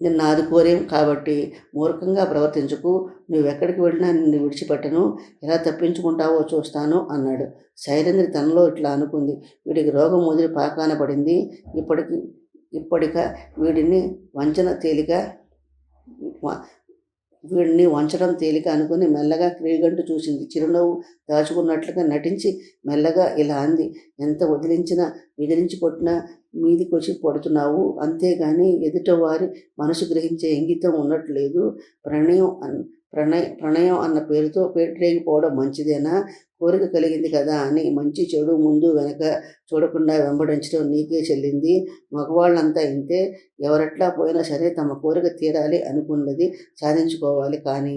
నిన్ను ఆదుకోరేం. కాబట్టి మూర్ఖంగా ప్రవర్తించకు. నువ్వెక్కడికి వెళ్ళినా నిన్ను విడిచిపెట్టను. ఎలా తప్పించుకుంటావో చూస్తాను అన్నాడు. శైలేంద్రి తనలో ఇట్లా అనుకుంది. వీడికి రోగం ముదిరి పాకాన పడింది. ఇప్పటిక వీడిని వంచడం తేలిక అనుకుని మెల్లగా క్రీగంటూ చూసింది. చిరునవ్వు దాచుకున్నట్లుగా నటించి మెల్లగా ఇలా అంది. ఎంత విదిలించి కొట్టినా మీదికొచ్చి పడుతున్నావు. అంతేగాని ఎదుటవారి మనసు గ్రహించే ఇంగితం ఉన్నట్లేదు. ప్రణయం అన్న పేరుతో పేటరేగిపోవడం మంచిదేనా? కోరిక కలిగింది కదా అని మంచి చెడు ముందు వెనక చూడకుండా వెంబడించడం నీకే చెల్లింది. మగవాళ్ళంతా ఇంతే. ఎవరెట్లా పోయినా సరే తమ కోరిక తీరాలి అనుకున్నది సాధించుకోవాలి. కానీ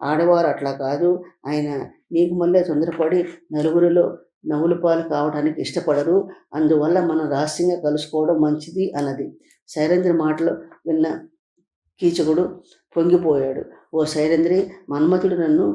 ఆడవారు అట్లా కాదు. ఆయన నీకు మళ్ళీ తొందరపడి నలుగురిలో నవ్వుల పాలు కావడానికి ఇష్టపడరు. అందువల్ల మనం రహస్యంగా కలుసుకోవడం మంచిది అన్నది. శైలేంద్రి మాటలు విన్న కీచకుడు పొంగిపోయాడు. ఓ శైలేంద్రి, మన్మథుడు నన్ను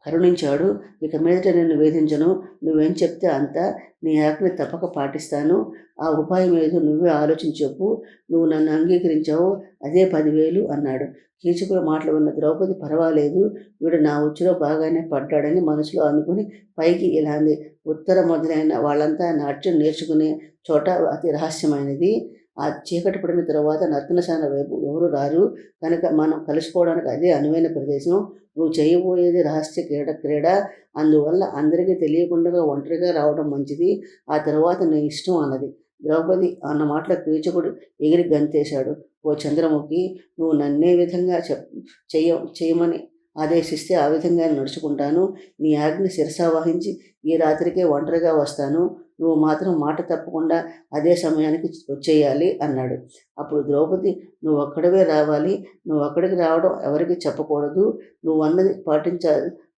కరుణించాడు. ఇక మీదట నిన్ను వేధించను. నువ్వేం చెప్తే అంతా నీ ఆజ్ఞ తప్పక పాటిస్తాను. ఆ ఉపాయం ఏదో నువ్వే ఆలోచించి చెప్పు. నువ్వు నన్ను అంగీకరించావు, అదే 10,000 అన్నాడు. కీచకుడు మాటలు విన్న ద్రౌపది పర్వాలేదు, వీడు నా ఉచ్చులో బాగానే పడ్డాడని మనసులో అనుకుని పైకి ఇలా అంది. ఉత్తర మొదలైన వాళ్ళంతా నాట్యం నేర్చుకునే చోట అతి రహస్యమైనది. ఆ చీకటి పడిన తర్వాత నర్తనశాల వైపు ఎవరు రారు కనుక మనం కలుసుకోవడానికి అదే అనువైన ప్రదేశం. నువ్వు చేయబోయేది రహస్య క్రీడ. అందువల్ల అందరికీ తెలియకుండా ఒంటరిగా రావడం మంచిది. ఆ తర్వాత నీ ఇష్టం అన్నది. ద్రౌపది అన్న మాటల కీచకుడు ఎగిరి గంతేశాడు. ఓ చంద్రముఖి, నువ్వు నన్నే విధంగా చేయమని ఆదేశిస్తే ఆ విధంగా నడుచుకుంటాను. నీ ఆజ్ఞ శిరసావహించి ఈ రాత్రికే ఒంటరిగా వస్తాను. నువ్వు మాత్రం మాట తప్పకుండా అదే సమయానికి వచ్చేయాలి అన్నాడు. అప్పుడు ద్రౌపది, నువ్వు ఒక్కడవే రావాలి. నువ్వు అక్కడికి రావడం ఎవరికి చెప్పకూడదు. నువ్వు అన్నది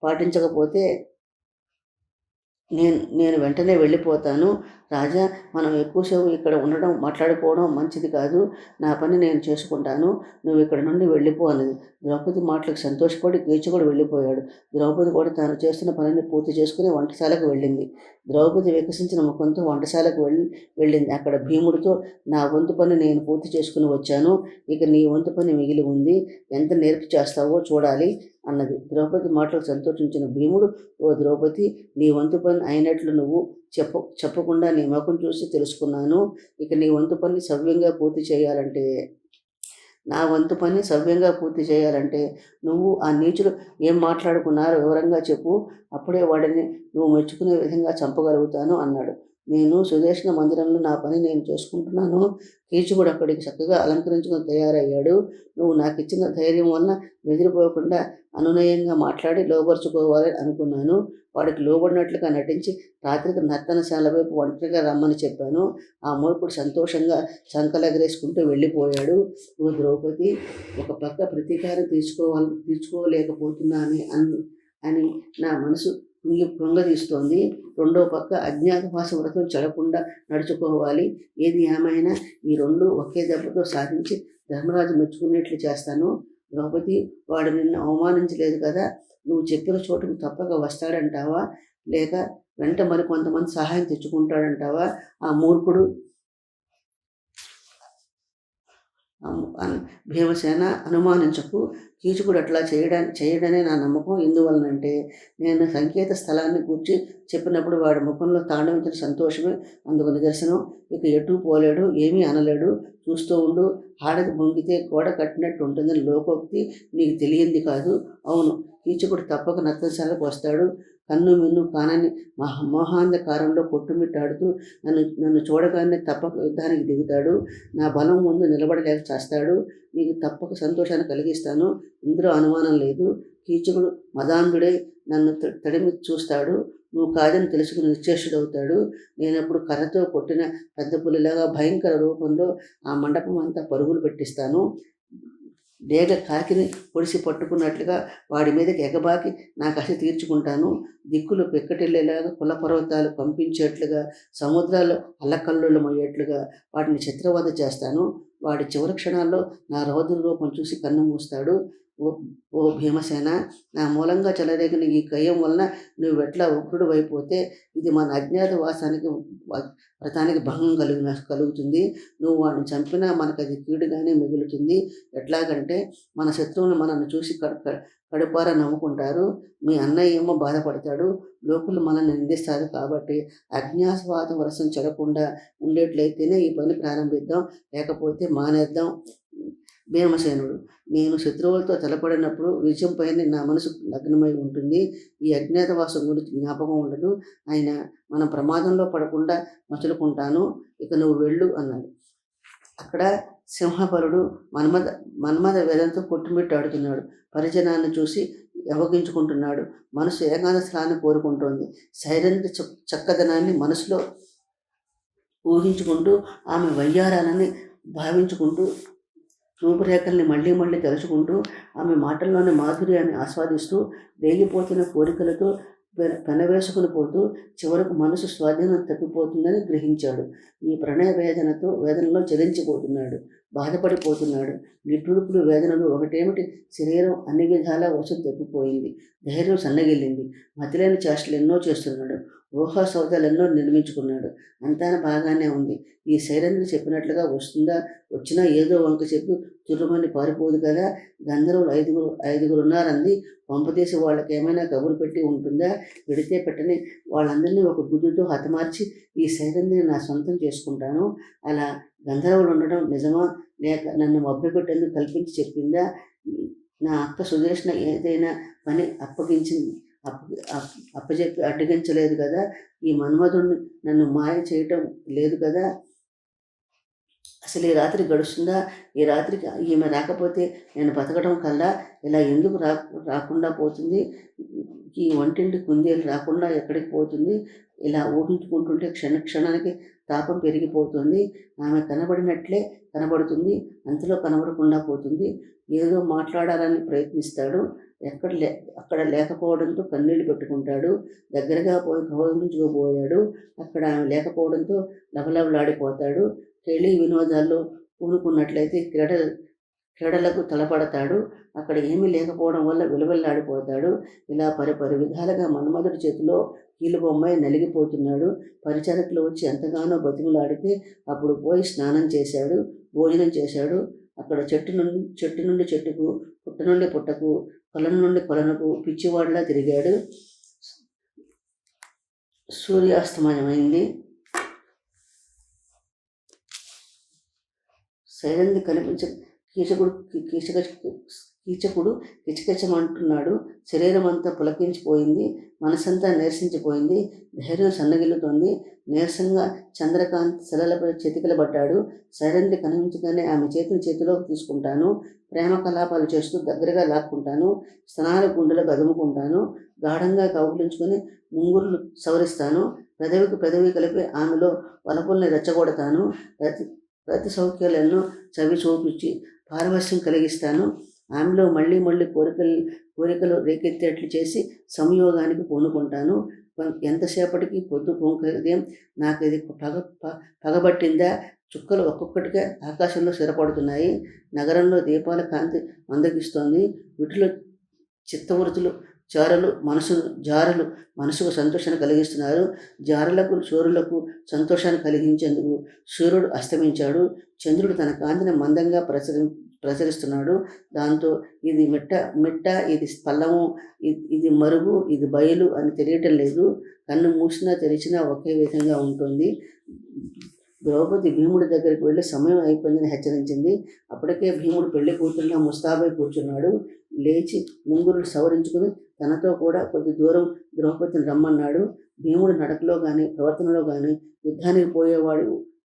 పాటించకపోతే నేను వెంటనే వెళ్ళిపోతాను. రాజా, మనం ఎక్కువసేపు ఇక్కడ ఉండడం మాట్లాడుకోవడం మంచిది కాదు. నా పని నేను చేసుకుంటాను. నువ్వు ఇక్కడ నుండి వెళ్ళిపో అన్నది. ద్రౌపది మాటలకు సంతోషపడి కీచకుడు వెళ్ళిపోయాడు. ద్రౌపది కూడా తాను చేస్తున్న పనిని పూర్తి చేసుకుని వంటశాలకు వెళ్ళింది. ద్రౌపది వికసించిన ముఖంతో వంటశాలకు వెళ్ళింది. అక్కడ భీముడితో, నా వంతు పని నేను పూర్తి చేసుకుని వచ్చాను. ఇక నీ వంతు పని మిగిలి ఉంది. ఎంత నేర్పు చేస్తావో చూడాలి అన్నది. ద్రౌపది మాటలకు సంతోషించిన భీముడు, ఓ ద్రౌపది, నీ వంతు పని అయినట్లు నువ్వు చెప్పకుండా నీ ముఖం చూసి తెలుసుకున్నాను. ఇక నీ వంతు పని సవ్యంగా పూర్తి చేయాలంటే నా వంతు పని సవ్యంగా పూర్తి చేయాలంటే నువ్వు ఆ నీచులు ఏం మాట్లాడుకున్నారో వివరంగా చెప్పు. అప్పుడే వాడిని నువ్వు మెచ్చుకునే విధంగా చంపగలుగుతాను అన్నాడు. నేను సుదర్శన మందిరంలో నా పని నేను చేసుకుంటున్నాను. కీచకుడు అక్కడికి చక్కగా అలంకరించుకొని తయారయ్యాడు. నువ్వు నాకు ఇచ్చిన ధైర్యం వలన బెదిరిపోకుండా అనునయంగా మాట్లాడి లోబరుచుకోవాలని అనుకున్నాను. వాడికి లోబడినట్లుగా నటించి రాత్రికి నర్తనశాల వైపు ఒంటరిగా రమ్మని చెప్పాను. ఆ మూర్ఖుడు సంతోషంగా సంకలెగరేసుకుంటూ వెళ్ళిపోయాడు. ఓ ద్రౌపది, ఒక పక్క ప్రతీకారం తీర్చుకోలేకపోతున్నాను అని నా మనసు పొంగదీస్తోంది. రెండో పక్క అజ్ఞాతవాస వ్రతం చెడకుండా నడుచుకోవాలి. ఏది ఏమైనా ఈ రెండు ఒకే దెబ్బతో సాధించి ధర్మరాజు మెచ్చుకునేట్లు చేస్తాను. ద్రౌపది, వాడు నిన్ను అవమానించలేదు కదా. నువ్వు చెప్పిన చోటుకు తప్పక వస్తాడంటావా? లేక వెంట మరి కొంతమంది సహాయం తెచ్చుకుంటాడంటావా? ఆ మూర్ఖుడు భీమసేన, అనుమానించకు. కీచకుడు అట్లా చేయడనే నా నమ్మకం. ఎందువలనంటే నేను సంకేత స్థలాన్ని గూర్చి చెప్పినప్పుడు వాడి ముఖంలో తాండవించిన సంతోషమే అందుకు నిదర్శనం. ఇక ఎటూ పోలేడు, ఏమీ అనలేడు. చూస్తూ ఉండు. ఆడది బొంగితే గోడ కట్టినట్టు ఉంటుందని లోకోక్తి నీకు తెలియంది కాదు. అవును, కీచకుడు తప్పక నర్తనశాలకు వస్తాడు. కన్ను మిన్ను కానని మోహాంధకారంలో కొట్టుమిట్టాడుతూ నన్ను చూడగానే తప్పక యుద్ధానికి దిగుతాడు. నా బలం ముందు నిలబడలేక చేస్తాడు. నీకు తప్పక సంతోషాన్ని కలిగిస్తాను, ఇందులో అనుమానం లేదు. కీచకుడు మదాంధుడై నన్ను తడిమి చూస్తాడు. నువ్వు కాదని తెలుసుకుని నిశ్చేష్టుడవుతాడు. నేనప్పుడు కర్రతో కొట్టిన పెద్ద పులిలాగా భయంకర రూపంలో ఆ మండపం అంతా పరుగులు పెట్టిస్తాను. డేగ కాకిని పొడిసి పట్టుకున్నట్లుగా వాడి మీదకి ఎగబాకి నా కసి తీర్చుకుంటాను. దిక్కులు పెక్కటిల్లేలాగా కుల పర్వతాలు కంపించేట్లుగా, సముద్రాలు అల్లకల్లోలమయ్యేట్లుగా వాటిని చిత్రవధ చేస్తాను. వాడి చివరి క్షణాల్లో నా రౌద్ర రూపం చూసి కన్ను మూస్తాడు. ఓ భీమసేన, నా మూలంగా చెలరేగిన ఈ కయ్యం వలన నువ్వెట్లా ఉగ్రుడు అయిపోతే ఇది మన అజ్ఞాతవాసానికి వ్రతానికి భంగం కలుగుతుంది. నువ్వు వాడిని చంపినా మనకు అది కీడుగానే మిగులుతుంది. ఎట్లాగంటే మన శత్రువులు మనల్ని చూసి కడుపారా నవ్వుకుంటారు. మీ అన్నయ్య ఏమో బాధపడతాడు. లోకులు మనల్ని నిందిస్తారు. కాబట్టి అజ్ఞాతవాద వరసం చెడకుండా ఉండేట్లయితేనే ఈ పని ప్రారంభిద్దాం, లేకపోతే మానేద్దాం. భీమసేనుడు, నేను శత్రువులతో తలపడినప్పుడు విజయంపైన నా మనసు లగ్నమై ఉంటుంది. ఈ అజ్ఞాతవాసం గురించి జ్ఞాపకం ఉండదు. ఆయన మనం ప్రమాదంలో పడకుండా మసులుకుంటాను. ఇక నువ్వు వెళ్ళు అన్నాడు. అక్కడ సింహపరుడు మన్మథ వేదంతో కొట్టుమిట్టాడుతున్నాడు. పరిజనాన్ని చూసి అవగించుకుంటున్నాడు. మనసు ఏకాంత స్థలాన్ని కోరుకుంటోంది. సైరంధ్రి చక్కదనాన్ని మనసులో ఊహించుకుంటూ, ఆమె వయ్యారాలని భావించుకుంటూ, రూపురేఖల్ని మళ్ళీ మళ్ళీ తలుచుకుంటూ, ఆమె మాటల్లోని మాధుర్యాన్ని ఆస్వాదిస్తూ, రేగిపోతున్న కోరికలతో పెనవేసుకుని పోతూ చివరకు మనసు స్వాధీనం తప్పిపోతుందని గ్రహించాడు. ఈ ప్రణయ వేదనలో చలించిపోతున్నాడు, బాధపడిపోతున్నాడు. నిట్టూర్పులు వేదనలు ఒకటేమిటి, శరీరం అన్ని విధాలా వసతి తప్పిపోయింది. ధైర్యం సన్నగిల్లింది. మతిలేని చేష్టలు ఎన్నో చేస్తున్నాడు. ఊహా సౌదాలెన్నో నిర్మించుకున్నాడు. అంతా బాగానే ఉంది. ఈ సైరంధ్రి చెప్పినట్లుగా వస్తుందా? వచ్చినా ఏదో వంక చెప్పి తుర్రుమని పారిపోదు కదా. గంధర్వులు ఐదుగురు ఉన్నారంది. పంపదీసి వాళ్ళకి ఏమైనా కబురు పెట్టి ఉంటుందా? పెడితే పెట్టని వాళ్ళందరినీ ఒక గుడ్డుతో హతమార్చి ఈ సైరంధ్రిని నా సొంతం చేసుకుంటాను. అలా గంధర్వులు ఉండడం నిజమా, లేక నన్ను మభ్యపెట్టేందుకు కల్పించి చెప్పిందా? నా అక్క సుదేష్ణ ఏదైనా పని అప్పచెప్పి అడ్డగించలేదు కదా. ఈ మన్మధుడిని నన్ను మాయ చేయటం లేదు కదా. అసలు ఈ రాత్రి గడుస్తుందా? ఈ రాత్రికి ఈమె రాకపోతే నేను బతకడం కల్లా ఇలా ఎందుకు రాకుండా పోతుంది? ఈ వంటింటి కుందేలు రాకుండా ఎక్కడికి పోతుంది? ఇలా ఊహించుకుంటుంటే క్షణానికి తాపం పెరిగిపోతుంది. ఆమె కనబడినట్లే కనబడుతుంది, అంతలో కనబడకుండా పోతుంది. ఏదో మాట్లాడాలని ప్రయత్నిస్తాడు. అక్కడ లేకపోవడంతో కన్నీళ్లు పెట్టుకుంటాడు. దగ్గరగా పోయి కౌగిలించుకోబోయాడు. అక్కడ ఆమె లేకపోవడంతో లవలవలాడిపోతాడు. కేళీ వినోదాల్లో పూనుకున్నట్లయితే క్రీడలకు తలపడతాడు. అక్కడ ఏమీ లేకపోవడం వల్ల విలువెల్లాడిపోతాడు. ఇలా పరి విధాలుగా మన్మధుడి చేతిలో కీలుబొమ్మై నలిగిపోతున్నాడు. పరిచారకులు వచ్చి ఎంతగానో బతిమలాడితే అప్పుడు పోయి స్నానం చేశాడు, భోజనం చేశాడు. అక్కడ చెట్టు నుండి చెట్టుకు, పుట్ట నుండి పుట్టకు, కొలను నుండి కొలనుకు పిచ్చివాడిలా తిరిగాడు. సూర్యాస్తమయమైంది. సైరంధ్రి కనిపించ కీచకుడు కిచకిచమంటున్నాడు. శరీరం అంతా పులకించిపోయింది. మనసంతా నీరసించిపోయింది. ధైర్యం సన్నగిల్లుతోంది. నీరసంగా చంద్రకాంత్ శిలలపై చితికిలబడ్డాడు. సైరంధ్రి కనిపించగానే ఆమె చేతిలోకి తీసుకుంటాను. ప్రేమ కలాపాలు చేస్తూ దగ్గరగా లాక్కుంటాను. స్తనాల గుండెలకు అదుముకుంటాను. గాఢంగా కౌగిలించుకొని ముంగురులు సవరిస్తాను. పెదవి కలిపి ఆమెలో వలపుల్ని రెచ్చగొడతాను. ప్రతి సౌఖ్యాలను చవి చూపించి పారవశ్యం కలిగిస్తాను. ఆమెలో మళ్ళీ కోరికలు రేకెత్తేట్లు చేసి సంయోగానికి పూనుకుంటాను. ఎంతసేపటికి పొద్దు పొంకదేం, నాకు ఇది పగబట్టిందా? చుక్కలు ఒక్కొక్కటిగా ఆకాశంలో స్థిరపడుతున్నాయి. నగరంలో దీపాల కాంతి మందగిస్తోంది. వీటిలో చిత్తవృత్తులు జారులు మనసుకు సంతోషాన్ని కలిగిస్తున్నారు. చోరులకు సంతోషాన్ని కలిగించేందుకు సూర్యుడు అస్తమించాడు. చంద్రుడు తన కాంతిని మందంగా ప్రసరిస్తున్నాడు. దాంతో ఇది మిట్ట, ఇది పల్లము, ఇది మరుగు, ఇది బయలు అని తెలియటం లేదు. కన్ను మూసినా తెరిచినా ఒకే విధంగా ఉంటుంది. ద్రౌపది భీముడి దగ్గరికి వెళ్ళి సమయం అయిపోయిందని హెచ్చరించింది. అప్పటికే భీముడు పెళ్లి కూతురుగా ముస్తాబై కూర్చున్నాడు. లేచి ముంగురులు సవరించుకుని తనతో కూడా కొద్ది దూరం ద్రౌపదిని రమ్మన్నాడు. భీముడు నడకలో కానీ ప్రవర్తనలో కానీ యుద్ధానికి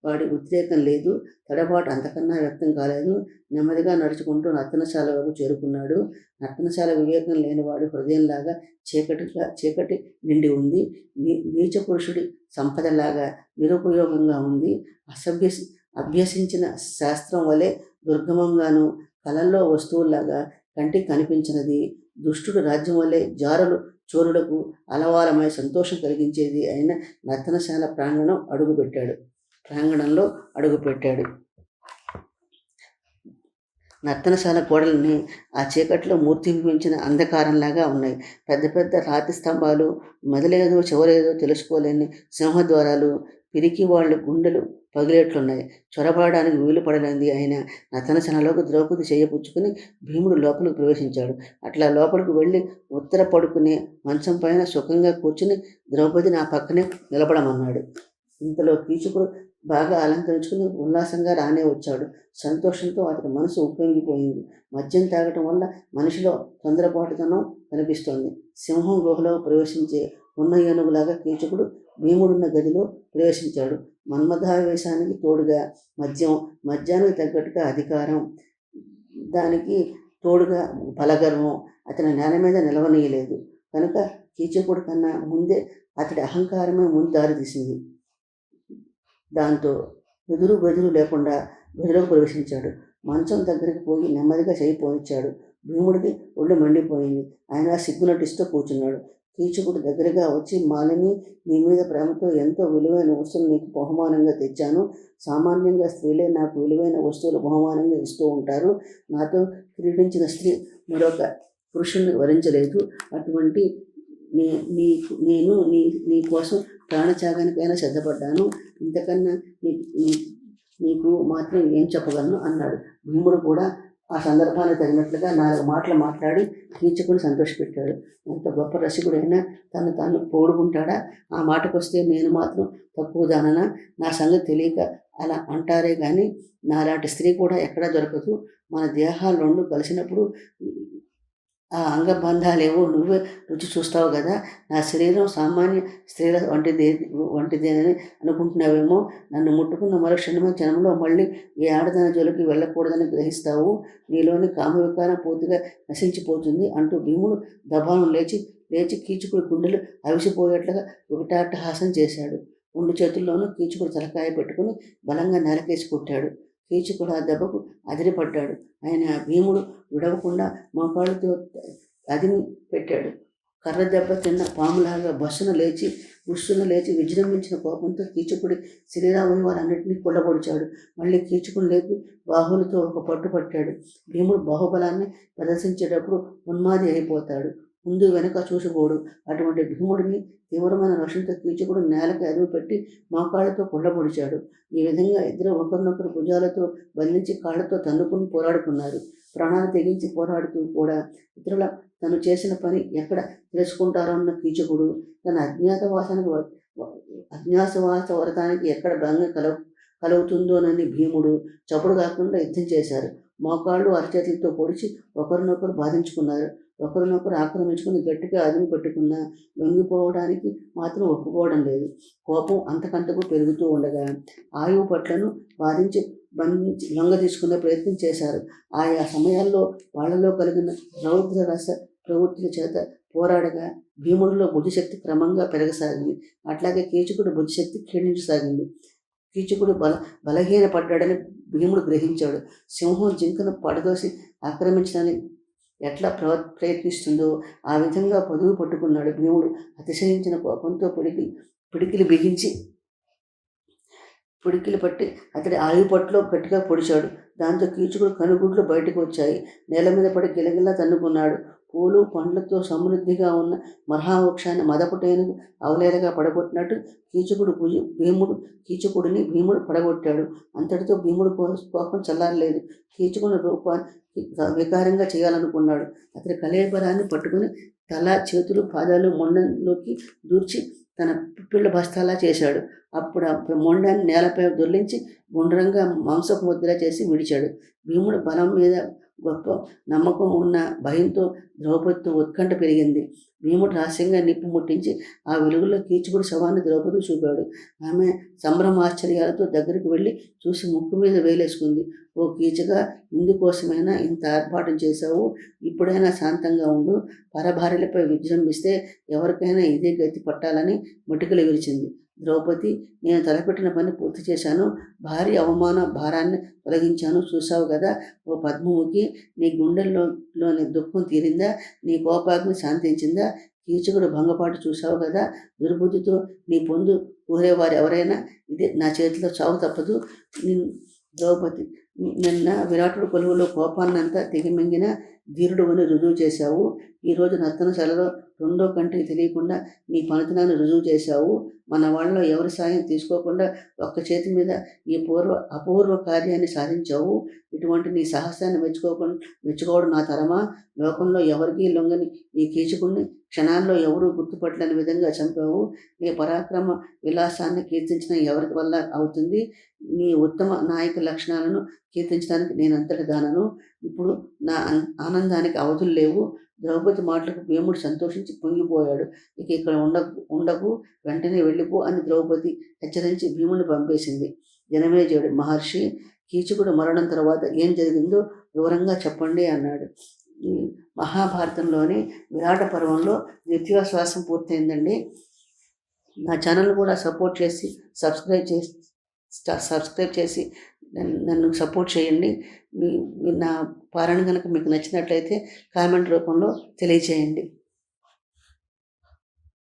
వాడి ఉద్రేకం లేదు. తడబాటు అంతకన్నా వ్యక్తం కాలేదు. నెమ్మదిగా నడుచుకుంటూ నర్తనశాల వైపు చేరుకున్నాడు. నర్తనశాల వివేకం లేనివాడి హృదయంలాగా చీకటి నిండి ఉంది. నీచ పురుషుడి సంపదలాగా నిరుపయోగంగా ఉంది. అభ్యసించిన శాస్త్రం వలె దుర్గమంగాను, కళల్లో వస్తువుల్లాగా కంటికి కనిపించినది. దుష్టుడు రాజ్యం వల్లే జారులు చోరులకు అలవారమై సంతోషం కలిగించేది అయిన నర్తనశాల ప్రాంగణంలో అడుగుపెట్టాడు. నర్తనశాల గోడలని ఆ చీకట్లో మూర్తింపించిన అంధకారంలాగా ఉన్నాయి. పెద్ద పెద్ద రాతి స్తంభాలు, మొదలేదో చివరేదో తెలుసుకోలేని సింహద్వారాలు, పిరికి వాళ్ళు గుండెలు పగిలేట్లున్నాయి. చొరబడడానికి వీలు పడలేంది అయిన నర్తనశాలలోకి ద్రౌపది చేయపుచ్చుకుని భీముడు లోపలికి ప్రవేశించాడు. అట్లా లోపలికి వెళ్ళి ఉత్తర పడుకునే మంచం పైన సుఖంగా కూర్చుని ద్రౌపదిని ఆ పక్కనే నిలబడమన్నాడు. ఇంతలో కీచకుడు బాగా అలంకరించుకుని ఉల్లాసంగా రానే వచ్చాడు. సంతోషంతో అతడి మనసు ఉప్పొంగిపోయింది. మద్యం తాగటం వల్ల మనిషిలో తొందరపాటుతనం కనిపిస్తోంది. సింహం గుహలో ప్రవేశించే ఉన్న ఏనుగులాగా కీచకుడు భీముడున్న గదిలో ప్రవేశించాడు. మన్మథావేశానికి తోడుగా మద్యానికి తగ్గట్టుగా అధికారం, దానికి తోడుగా బలగర్వం అతని నేల మీద నిలవనీయలేదు. కనుక కీచకుడు కన్నా ముందే అతడి అహంకారమే ముందు దారి తీసింది. దాంతో ఎదురు బెదురు లేకుండా గదిలోకి ప్రవేశించాడు. మంచం దగ్గరికి పోయి నెమ్మదిగా చేయి పోనిచ్చాడు. భీముడికి ఒళ్ళు మండిపోయింది. ఆయన సిగ్గునటిస్తూ కూర్చున్నాడు. కీచకుడు దగ్గరగా వచ్చి, మాలిని, నీ మీద ప్రేమతో ఎంతో విలువైన వస్తువులు నీకు బహుమానంగా తెచ్చాను. సామాన్యంగా స్త్రీలే నాకు విలువైన వస్తువులు బహుమానంగా ఇస్తూ ఉంటారు. నాతో క్రీడించిన స్త్రీ మరొక పురుషుణ్ణి వరించలేదు. అటువంటి నేను నీ కోసం ప్రాణత్యాగానికైనా సిద్ధపడ్డాను. ఇంతకన్నా నీకు మాత్రం ఏం చెప్పగలను అన్నాడు. భీముడు కూడా ఆ సందర్భానికి తగినట్లుగా 4 మాటలు మాట్లాడి కీచకుని సంతోషపెట్టాడు. ఎంత గొప్ప రసికుడైనా తను తాను పోడుకుంటాడా? ఆ మాటకొస్తే నేను మాత్రం తక్కువదాననా? నా సంగతి తెలియక అలా అంటారే కానీ నాలాంటి స్త్రీ కూడా ఎక్కడా దొరకదు. మన దేహాలు 2 కలిసినప్పుడు ఆ అంగబంధాలేవో నువ్వే రుచి చూస్తావు కదా. నా శరీరం సామాన్య స్త్రీల వంటిదేనని అనుకుంటున్నావేమో. నన్ను ముట్టుకున్న మరుక్షణమే జనంలో మళ్ళీ ఏ ఆడదాని జోలికి వెళ్ళకూడదని గ్రహిస్తావు. నీలోని కామవికారం పూర్తిగా నశించిపోతుంది అంటూ భీముడు దబాను లేచి కీచకుడి గుండెలు అవిసిపోయేట్లుగా ఒకటాట్టహాసం చేశాడు. 2 చేతుల్లోనూ కీచకుడు తలకాయ పెట్టుకుని బలంగా నేలకేసి కొట్టాడు. కీచకుడు ఆ దెబ్బకు అదిరిపడ్డాడు. ఆయన భీముడు విడవకుండా మోకాళ్ళతో అదిమి పెట్టాడు. కర్ర దెబ్బ తిన్న పాములాగా బస్సున లేచి విజృంభించిన కోపంతో కీచకుడి శరీరావయవాలన్నింటినీ కొల్లబొడిచాడు. మళ్ళీ కీచకుడు లేపి బాహువులతో ఒక పట్టు పట్టాడు. భీముడు బాహుబలాన్ని ప్రదర్శించేటప్పుడు ఉన్మాది అయిపోతాడు. ముందు వెనుక చూసుకోడు. అటువంటి భీముడిని తీవ్రమైన రోషంతో కీచకుడు నేలకి అదుపు పెట్టి మోకాళ్ళతో కొల్లబొడిచాడు. ఈ విధంగా ఇద్దరు ఒకరినొకరు భుజాలతో బంధించి కాళ్ళతో తన్నుకుని పోరాడుకున్నారు. ప్రాణాలు తెగించి పోరాడుతూ కూడా ఇతరుల తను చేసిన పని ఎక్కడ తెలుసుకుంటారో అన్న కీచకుడు తన అజ్ఞాతవాస వ్రతానికి ఎక్కడ భంగం కలుగుతుందోనని భీముడు చప్పుడు కాకుండా యుద్ధం చేశారు. మోకాళ్ళు అరచేతులతో పొడిచి ఒకరినొకరు బాధించుకున్నారు. ఒకరినొకరు ఆక్రమించుకుని గట్టిగా అదుపు పెట్టుకున్నా లొంగిపోవడానికి మాత్రం ఒప్పుకోవడం లేదు. కోపం అంతకంతకు పెరుగుతూ ఉండగా ఆయువు పట్లను బంధించి లొంగ తీసుకునే ప్రయత్నం చేశారు. ఆయా సమయాల్లో వాళ్లలో కలిగిన రౌద్ర రస ప్రవృత్తుల చేత పోరాడగా భీముడిలో బుద్ధిశక్తి క్రమంగా పెరగసాగింది. అట్లాగే కీచకుడు బుద్ధిశక్తి క్షీణించసాగింది. కీచకుడు బలహీనపడ్డాడని భీముడు గ్రహించాడు. సింహం జింకను పడదోసి ఆక్రమించడానికి ఎట్లా ప్రయత్నిస్తుందో ఆ విధంగా పొదువు పట్టుకున్నాడు. భీముడు అతిశయించిన కోపంతో పిడికిలి పట్టి అతడి ఆయుపట్లో గట్టిగా పొడిచాడు. దాంతో కీచకుడు కనుగుడ్లు బయటకు వచ్చాయి. నేల మీద పడి గిలగిలా తన్నుకున్నాడు. పూలు పండ్లతో సమృద్ధిగా ఉన్న మహావృక్షాన్ని మదపుటేనుగు అవలేలగా పడగొట్టినట్టు కీచకుడిని భీముడు పడగొట్టాడు. అంతటితో భీముడు కోపం చల్లారలేదు. కీచకుని రూపాన్ని వికారంగా చేయాలనుకున్నాడు. అతడి కళేబరాన్ని పట్టుకుని తల, చేతులు, పాదాలు మొండంలోకి దూర్చి తన పిప్పిళ్ళ బస్తాలా చేశాడు. అప్పుడు మొండాన్ని నేలపై దొర్లించి గుండ్రంగా మాంసపు ముద్దలా చేసి విడిచాడు. భీముడు బలం మీద గొప్ప నమ్మకం ఉన్న భయంతో ద్రౌపదితో ఉత్కంఠ పెరిగింది. భీముడు రహస్యంగా నిప్పు ముట్టించి ఆ వెలుగులో కీచకుడి శవాన్ని ద్రౌపదికి చూపాడు. ఆమె సంభ్రమాశ్చర్యాలతో దగ్గరికి వెళ్ళి చూసి ముక్కు మీద వేలేసుకుంది. ఓ కీచక, ఇందుకోసమైనా ఇంత ఆర్భాటం చేశావు? ఇప్పుడైనా శాంతంగా ఉండు. పరభార్యలపై విజృంభిస్తే ఎవరికైనా ఇదే గతి పట్టాలని మొటికలు విరిచింది. ద్రౌపది, నేను తలపెట్టిన పని పూర్తి చేశాను. భారీ అవమాన భారాన్ని తొలగించాను. చూశావు కదా ఓ పద్మముఖి, నీ గుండెల్లోని దుఃఖం తీరిందా? నీ కోపాగ్ని శాంతించిందా? కీచకుడు భంగపాటు చూశావు కదా. దుర్బుద్ధితో నీ పొందు కోరేవారు ఎవరైనా ఇది నా చేతిలో చావు తప్పదు. ద్రౌపది, నిన్న విరాటుడు కొలువులో కోపాన్నంతా దిగమింగిన ధీరుడు అని రుజువు చేశావు. ఈరోజు నర్తనశాలలో రెండో కంటికి తెలియకుండా నీ పనితనాన్ని రుజువు చేశావు. మన వాళ్ళలో ఎవరి సాయం తీసుకోకుండా ఒక్క చేతి మీద ఈ అపూర్వ కార్యాన్ని సాధించావు. ఇటువంటి నీ సాహసాన్ని మెచ్చుకోవడం నా తరమా? లోకంలో ఎవరికీ లొంగని ఈ కీచకుడిని క్షణాల్లో ఎవరూ గుర్తుపట్టలేని విధంగా చంపావు. నీ పరాక్రమ విలాసాన్ని కీర్తించిన ఎవరి వల్ల అవుతుంది? నీ ఉత్తమ నాయక లక్షణాలను కీర్తించడానికి నేనంతటి దానను. ఇప్పుడు నా ఆనందానికి అవధులు లేవు. ద్రౌపది మాటలకు భీముడు సంతోషించి పొంగిపోయాడు. ఇక ఇక్కడ ఉండకు, వెంటనే వెళ్ళిపో అని ద్రౌపది హెచ్చరించి భీముడిని పంపేసింది. జనమేజయుడు, మహర్షి, కీచకుడు మరణం తర్వాత ఏం జరిగిందో వివరంగా చెప్పండి అన్నాడు. ఈ మహాభారతంలోని విరాట పర్వంలో ద్వితీయాశ్వాసం పూర్తయిందండి. నా ఛానల్ కూడా సబ్స్క్రైబ్ చేసి నన్ను సపోర్ట్ చేయండి. నా పాలన కనుక మీకు నచ్చినట్లయితే కామెంట్ రూపంలో తెలియచేయండి.